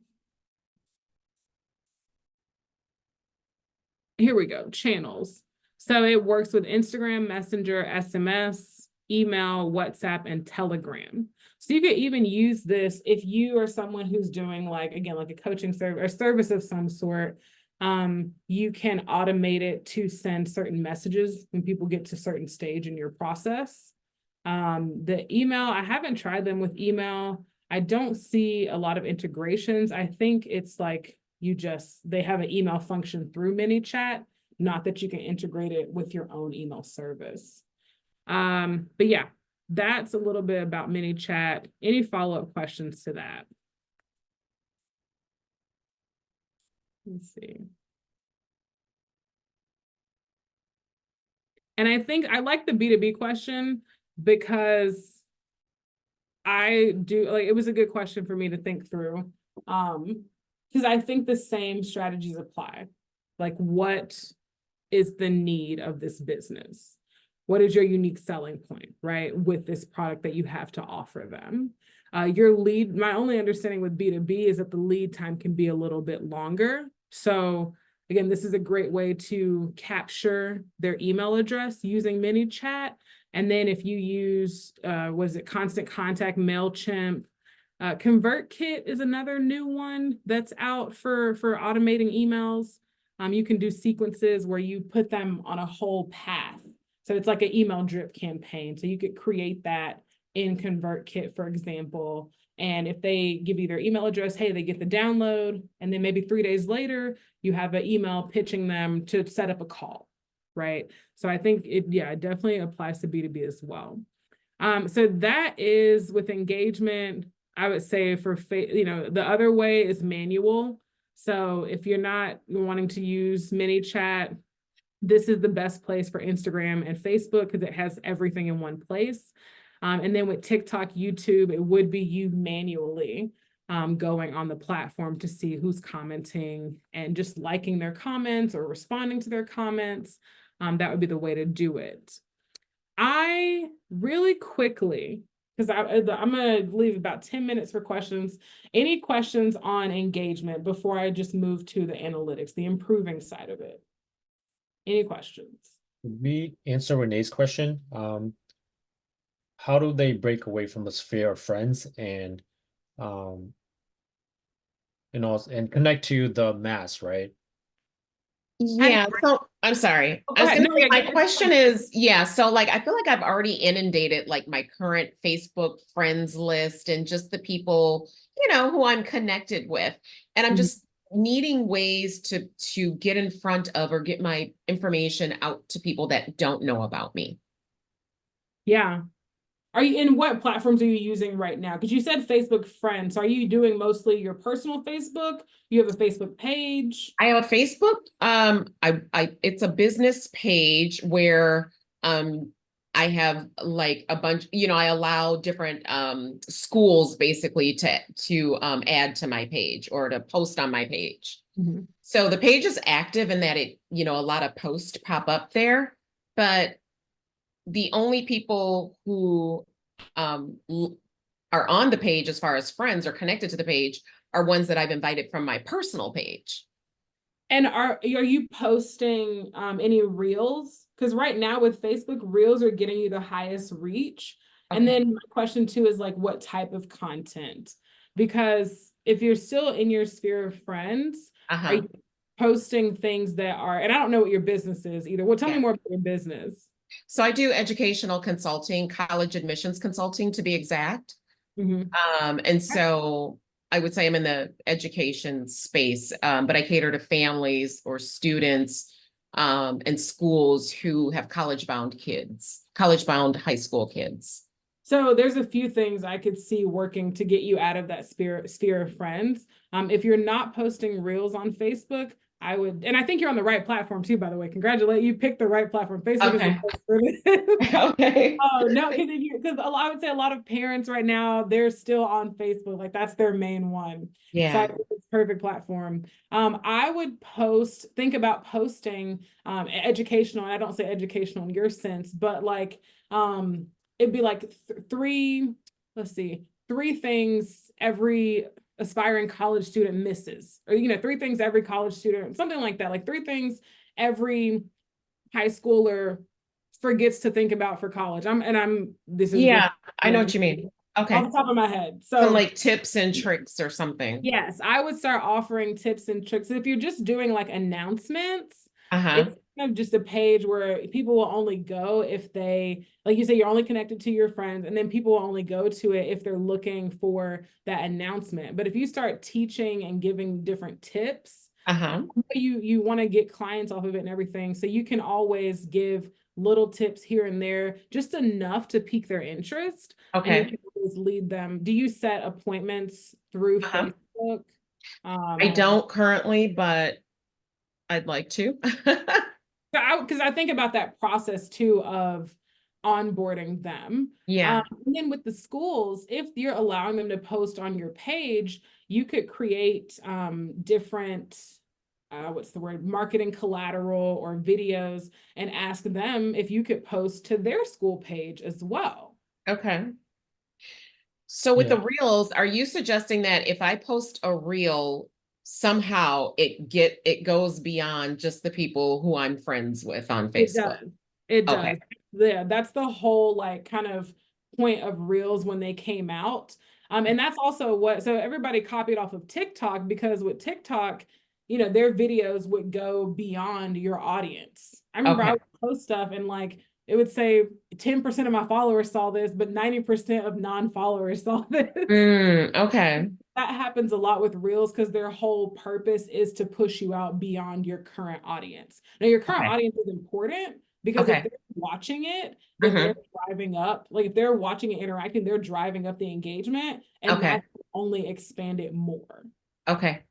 Here we go. Channels. So it works with Instagram, Messenger, SMS, email, WhatsApp, and Telegram. So you could even use this if you are someone who's doing like a coaching service or service of some sort. You can automate it to send certain messages when people get to a certain stage in your process. The email, I haven't tried them with email. I don't see a lot of integrations. I think it's like they have an email function through ManyChat, not that you can integrate it with your own email service. But yeah, that's a little bit about ManyChat. Any follow-up questions to that? Let's see. And I think I like the B2B question because it was a good question for me to think through. Because I think the same strategies apply. Like, what is the need of this business? What is your unique selling point, right? With this product that you have to offer them. My only understanding with B2B is that the lead time can be a little bit longer. So again, this is a great way to capture their email address using ManyChat. And then if you use, Constant Contact, MailChimp, ConvertKit is another new one that's out for automating emails. You can do sequences where you put them on a whole path. So it's like an email drip campaign. So you could create that in ConvertKit, for example. And if they give you their email address, hey, they get the download. And then maybe 3 days later, you have an email pitching them to set up a call, right? So I think it definitely applies to B2B as well. So that is with engagement. I would say for, the other way is manual. So if you're not wanting to use ManyChat, this is the best place for Instagram and Facebook because it has everything in one place. And then with TikTok, YouTube, it would be you manually going on the platform to see who's commenting and just liking their comments or responding to their comments. That would be the way to do it. I really quickly, because I'm going to leave about 10 minutes for questions. Any questions on engagement before I just move to the analytics, the improving side of it? Any questions? We answer Renee's question. How do they break away from the sphere of friends and and connect to the mass, right? Yeah, so I'm sorry. Oh, I was go ahead. gonna No, say, yeah, my question is, so like I feel like I've already inundated like my current Facebook friends list and just the people, who I'm connected with. And I'm Mhm. just needing ways to get in front of or get my information out to people that don't know about me. Yeah. Are you in what platforms are you using right now? Because you said Facebook friends. Are you doing mostly your personal Facebook? You have a Facebook page? I have a Facebook. It's a business page where I have like a bunch, I allow different schools basically to add to my page or to post on my page. Mm-hmm. So the page is active in that it, a lot of posts pop up there, but the only people who are on the page as far as friends or connected to the page are ones that I've invited from my personal page. And are you posting any reels? Because right now with Facebook, reels are getting you the highest reach. Okay. And then my question too is like, what type of content? Because if you're still in your sphere of friends, are you posting things that are, and I don't know what your business is either. Well, tell me more about your business. So I do educational consulting, college admissions consulting to be exact. Mm-hmm. And so I would say I'm in the education space, but I cater to families or students and schools who have college-bound high school kids. So there's a few things I could see working to get you out of that sphere of friends. If you're not posting reels on Facebook, I would, and I think you're on the right platform too, by the way. Congratulate you, picked the right platform. Facebook is the best for this. Okay. Oh no, because I would say a lot of parents right now, they're still on Facebook, like that's their main one. Yeah. So I think it's perfect platform. I would think about posting educational, and I don't say educational in your sense, but like it'd be like three things every aspiring college student misses, or 3 things every college student, something like that, like 3 things every high schooler forgets to think about for college. I know what you mean. Okay. Off the top of my head. So some like tips and tricks or something. Yes, I would start offering tips and tricks. If you're just doing like announcements, it's kind of just a page where people will only go if they, like you say, you're only connected to your friends, and then people will only go to it if they're looking for that announcement. But if you start teaching and giving different tips, you want to get clients off of it and everything. So you can always give little tips here and there, just enough to pique their interest. Okay. And you can always lead them. Do you set appointments through Facebook? I don't currently, but I'd like to. Because I think about that process too of onboarding them. Yeah. And then with the schools, if you're allowing them to post on your page, you could create different marketing collateral or videos, and ask them if you could post to their school page as well. Okay. So with the reels, are you suggesting that if I post a reel, somehow it goes beyond just the people who I'm friends with on Facebook? It does. Yeah, that's the whole like kind of point of reels when they came out. And that's also so everybody copied off of TikTok, because with TikTok, their videos would go beyond your audience. I remember I Okay. would post stuff and like it would say 10% of my followers saw this, but 90% of non-followers saw this. Okay. That happens a lot with Reels because their whole purpose is to push you out beyond your current audience. Now, your current Okay. audience is important because if Okay. they're watching it, then Mhm. they're driving up, like if they're watching and interacting, they're driving up the engagement, and Okay. that will only expand it more. Okay.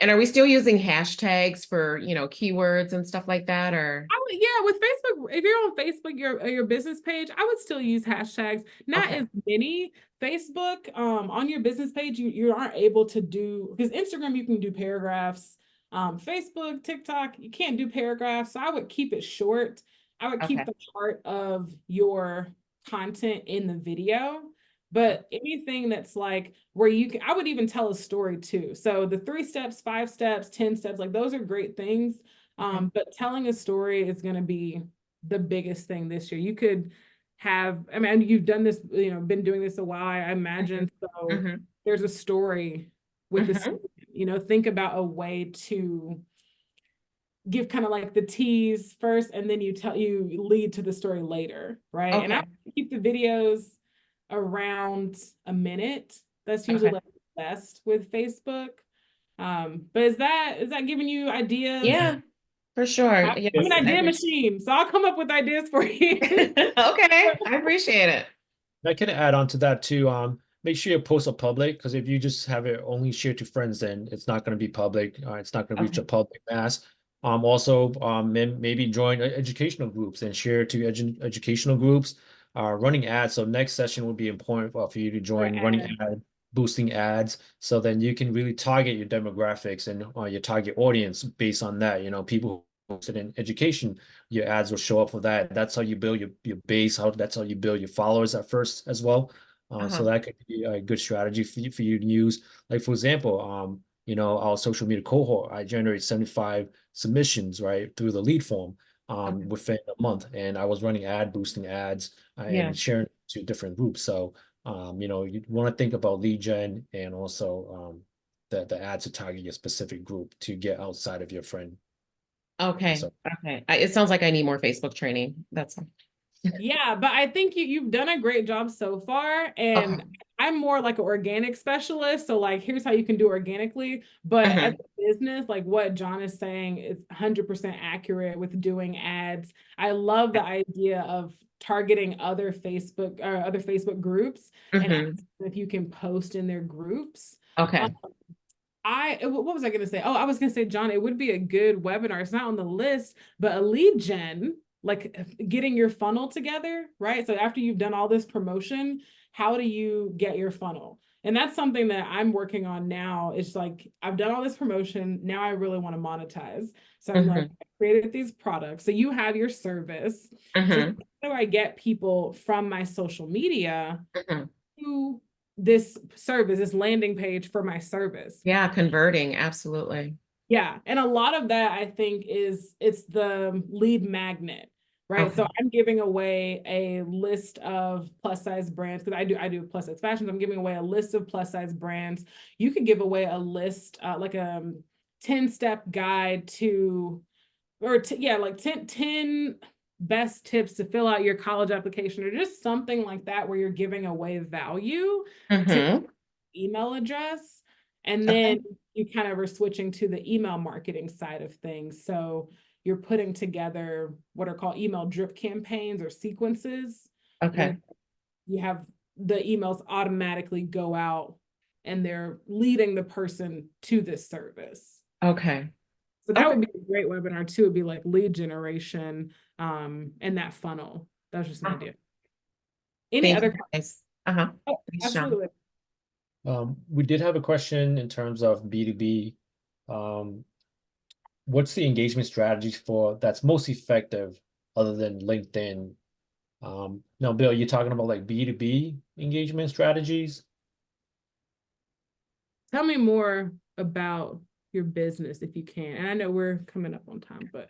And are we still using hashtags for, keywords and stuff like that, or? Yeah, with Facebook, if you're on Facebook, your business page, I would still use hashtags. Not Okay. as many. Facebook, on your business page, you aren't able to do, because Instagram you can do paragraphs. Facebook, TikTok, you can't do paragraphs. So I would keep it short. I would keep Okay. the heart of your content in the video. But anything that's like where you can, I would even tell a story too. So the 3 steps, 5 steps, 10 steps, like those are great things. But telling a story is going to be the biggest thing this year. You could have, I mean, you've done this, been doing this a while, I imagine. So Mhm. there's a story with the Mhm. student, think about a way to give kind of like the tease first, and then you lead to the story later, right? And I Okay. keep the videos around a minute. That's usually Okay. like the best with Facebook. But is that giving you ideas? Yeah, for sure. I'm Yes. an idea machine, so I'll come up with ideas for you. Okay, I appreciate it. I can add on to that too. Make sure you post a public, because if you just have it only shared to friends, then it's not going to be public. It's not going to reach a Okay. public mass. Also, maybe join educational groups and share to educational groups. Running ads. So next session would be important for you to join running boosting ads. So then you can really target your demographics and your target audience based on that. People who are interested in education, your ads will show up for that. That's how you build your base. That's how you build your followers at first as well. So that could be a good strategy for you to use. Like for example, our social media cohort, I generate 75 submissions right through the lead form Okay. within a month, and I was running boosting ads Yeah. and sharing to different groups. So you want to think about lead gen and also the ads to target your specific group to get outside of your friend. Okay. So Okay. It sounds like I need more Facebook training. That's all. Yeah, but I think you've done a great job so far, and Okay. I'm more like an organic specialist. So like, here's how you can do organically. But as a business, like what John is saying is 100% accurate with doing ads. I love the idea of targeting other Facebook groups and asking if you can post in their groups. Okay. What was I going to say? Oh, I was going to say, John, it would be a good webinar. It's not on the list, but a lead gen, like getting your funnel together, right? So after you've done all this promotion, how do you get your funnel? And that's something that I'm working on now. It's like, I've done all this promotion. Now I really want to monetize. So I'm like, I created these products. So you have your service. So how do I get people from my social media to this service, this landing page for my service? Yeah, converting, absolutely. Yeah. And a lot of that, I think, it's the lead magnet, right? So I'm giving away a list of plus size brands, because I do plus size fashions. I'm giving away a list of plus size brands. You could give away a list, like a 10-step guide to, like 10 best tips to fill out your college application, or just something like that, where you're giving away value to email address. And then you kind of are switching to the email marketing side of things. So you're putting together what are called email drip campaigns or sequences. Okay. You have the emails automatically go out and they're leading the person to this service. Okay. So that would be a great webinar too. It'd be like lead generation, and that funnel. That's just an idea. Any other questions? Oh, absolutely. We did have a question in terms of B2B. What's the engagement strategies for that's most effective other than LinkedIn? No, Bill, you're talking about like B2B engagement strategies? Tell me more about your business if you can. And I know we're coming up on time, but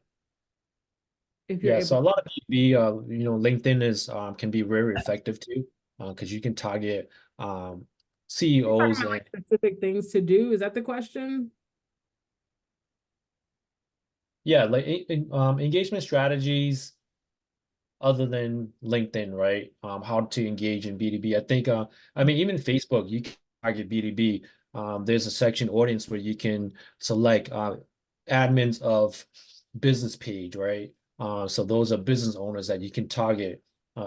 if you're able. So a lot of B2B, LinkedIn is can be very effective too, because you can target CEOs and specific things to do. Is that the question? Yeah, like engagement strategies other than LinkedIn, right? How to engage in B2B. I think I mean even Facebook, you can target B2B. There's a section audience where you can select admins of business page, right? So those are business owners that you can target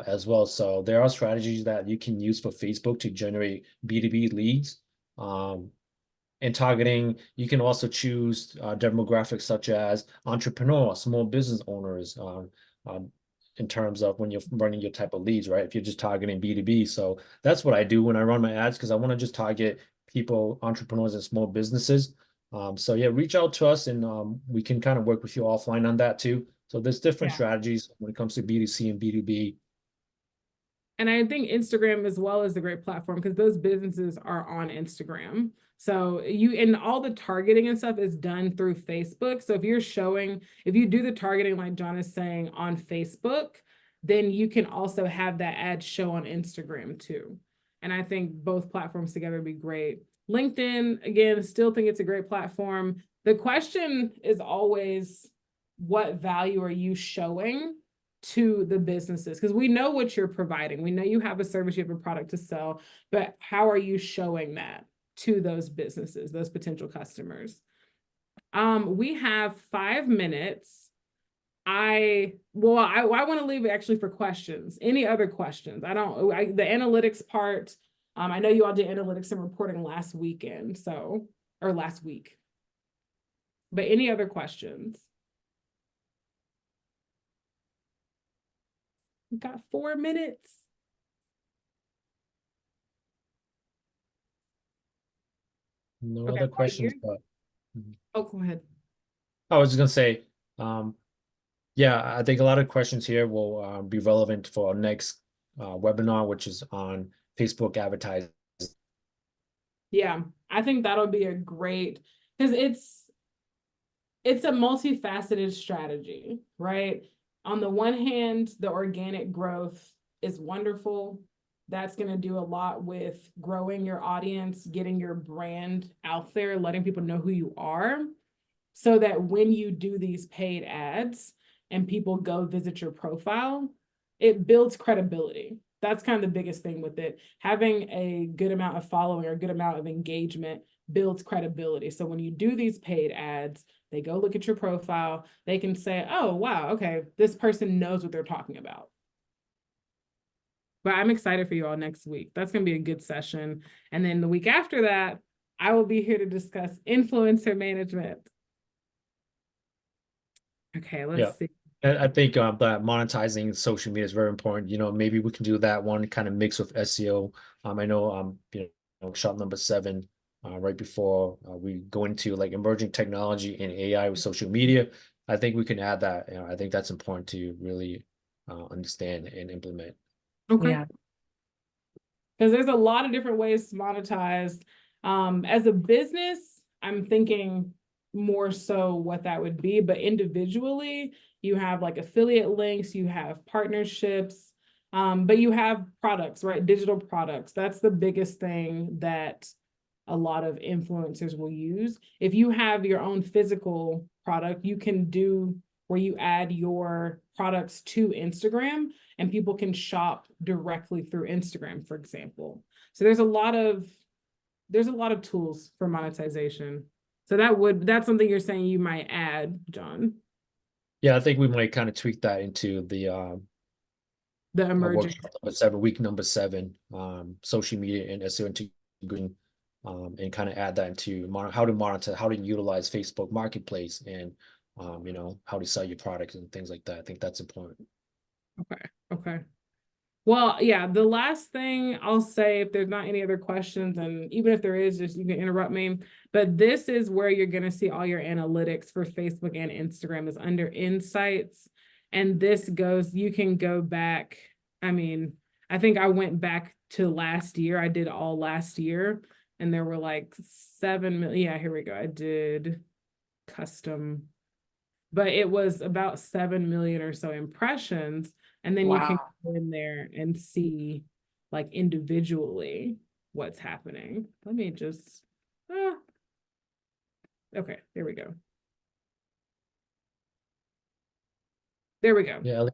as well. So there are strategies that you can use for Facebook to generate B2B leads. And targeting, you can also choose demographics such as entrepreneurs, small business owners, um, in terms of when you're running your type of leads, right? If you're just targeting B2B. So that's what I do when I run my ads because I want to just target people, entrepreneurs, and small businesses. So yeah, reach out to us and we can kind of work with you offline on that too. So there's different Yeah. strategies when it comes to B2C and B2B. And I think Instagram as well is a great platform because those businesses are on Instagram. So and all the targeting and stuff is done through Facebook. So if you do the targeting, like John is saying, on Facebook, then you can also have that ad show on Instagram too. And I think both platforms together would be great. LinkedIn, again, still think it's a great platform. The question is always, what value are you showing to the businesses? Because we know what you're providing. We know you have a service, you have a product to sell, but how are you showing that to those businesses, those potential customers? We have 5 minutes. I want to leave it actually for questions. Any other questions? The analytics part, I know you all did analytics and reporting last weekend, or last week. But any other questions? We've got 4 minutes. No Okay, other questions, you? but Oh, go ahead. I was just gonna say, yeah, I think a lot of questions here will be relevant for our next webinar, which is on Facebook advertising. Yeah, I think that'll be a great, because it's a multifaceted strategy, right? On the one hand, the organic growth is wonderful. That's going to do a lot with growing your audience, getting your brand out there, letting people know who you are, so that when you do these paid ads and people go visit your profile, it builds credibility. That's kind of the biggest thing with it. Having a good amount of following or a good amount of engagement builds credibility. So when you do these paid ads, they go look at your profile, they can say, oh, wow, okay, this person knows what they're talking about. But I'm excited for you all next week. That's going to be a good session. And then the week after that, I will be here to discuss influencer management. Okay, let's see. And I think that monetizing social media is very important. You know, maybe we can do that one kind of mix with SEO. I know you know, shot number 7, right before we go into like emerging technology and AI with social media. I think we can add that. You know, I think that's important to really understand and implement. Okay. Yeah. Because there's a lot of different ways to monetize. As a business, I'm thinking more so what that would be, but individually, you have like affiliate links, you have partnerships, but you have products, right? Digital products. That's the biggest thing that a lot of influencers will use. If you have your own physical product, you can do where you add your products to Instagram and people can shop directly through Instagram, for example. So there's a lot of tools for monetization. So that's something you're saying you might add, John. Yeah, I think we might kind of tweak that into the Emerging. workshop number 7, week number 7, social media and SEO integration, and kind of add that into how to monitor, how to utilize Facebook Marketplace, and you know, how to sell your products and things like that. I think that's important. Okay. Well, yeah, the last thing I'll say, if there's not any other questions, and even if there is, just you can interrupt me, but this is where you're going to see all your analytics for Facebook and Instagram is under Insights. And this you can go back. I mean, I think I went back to last year. I did all last year, and there were like 7 million. Yeah, here we go. I did custom, but it was about 7 million or so impressions. And then you can go in there and see like individually what's happening. Let me just, okay, there we go. There we go. Yeah, Ellie,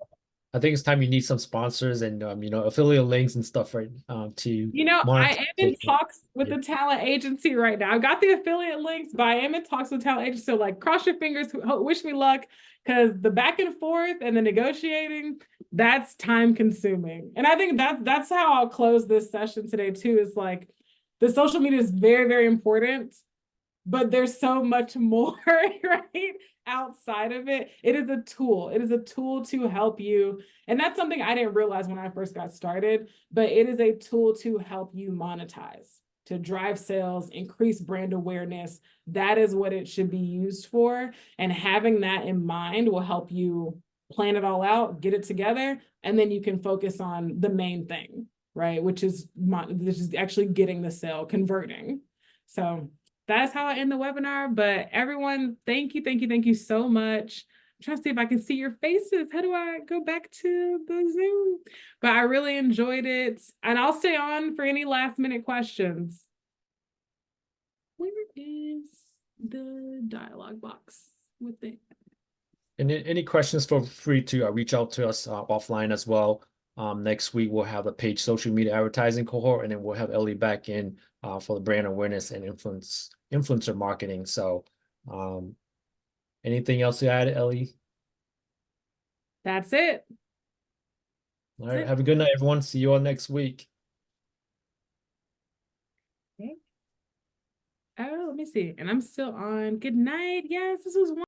I think it's time you need some sponsors and affiliate links and stuff, right? To You know, I am in monetize. talks with Yeah. the talent agency right now. I've got the affiliate links, but I am in talks with talent agency. So like cross your fingers, wish me luck, because the back and forth and the negotiating, that's time consuming. And I think that's how I'll close this session today too, is like the social media is very, very important, but there's so much more, right? Outside of it. It is a tool. It is a tool to help you. And that's something I didn't realize when I first got started, but it is a tool to help you monetize, to drive sales, increase brand awareness. That is what it should be used for. And having that in mind will help you plan it all out, get it together, and then you can focus on the main thing, right? Which is actually getting the sale, converting. So that's how I end the webinar. But everyone, thank you so much. I'm trying to see if I can see your faces. How do I go back to the Zoom? But I really enjoyed it. And I'll stay on for any last minute questions. Where is the dialogue box with it? And any questions, feel free to reach out to us offline as well. Next week, we'll have a page social media advertising cohort, and then we'll have Ellie back in for the brand awareness and influencer marketing. So anything else to add, Ellie? That's it. All right. Have a good night, everyone. See you all next week. Okay. Oh, let me see. And I'm still on. Good night. Yes, this was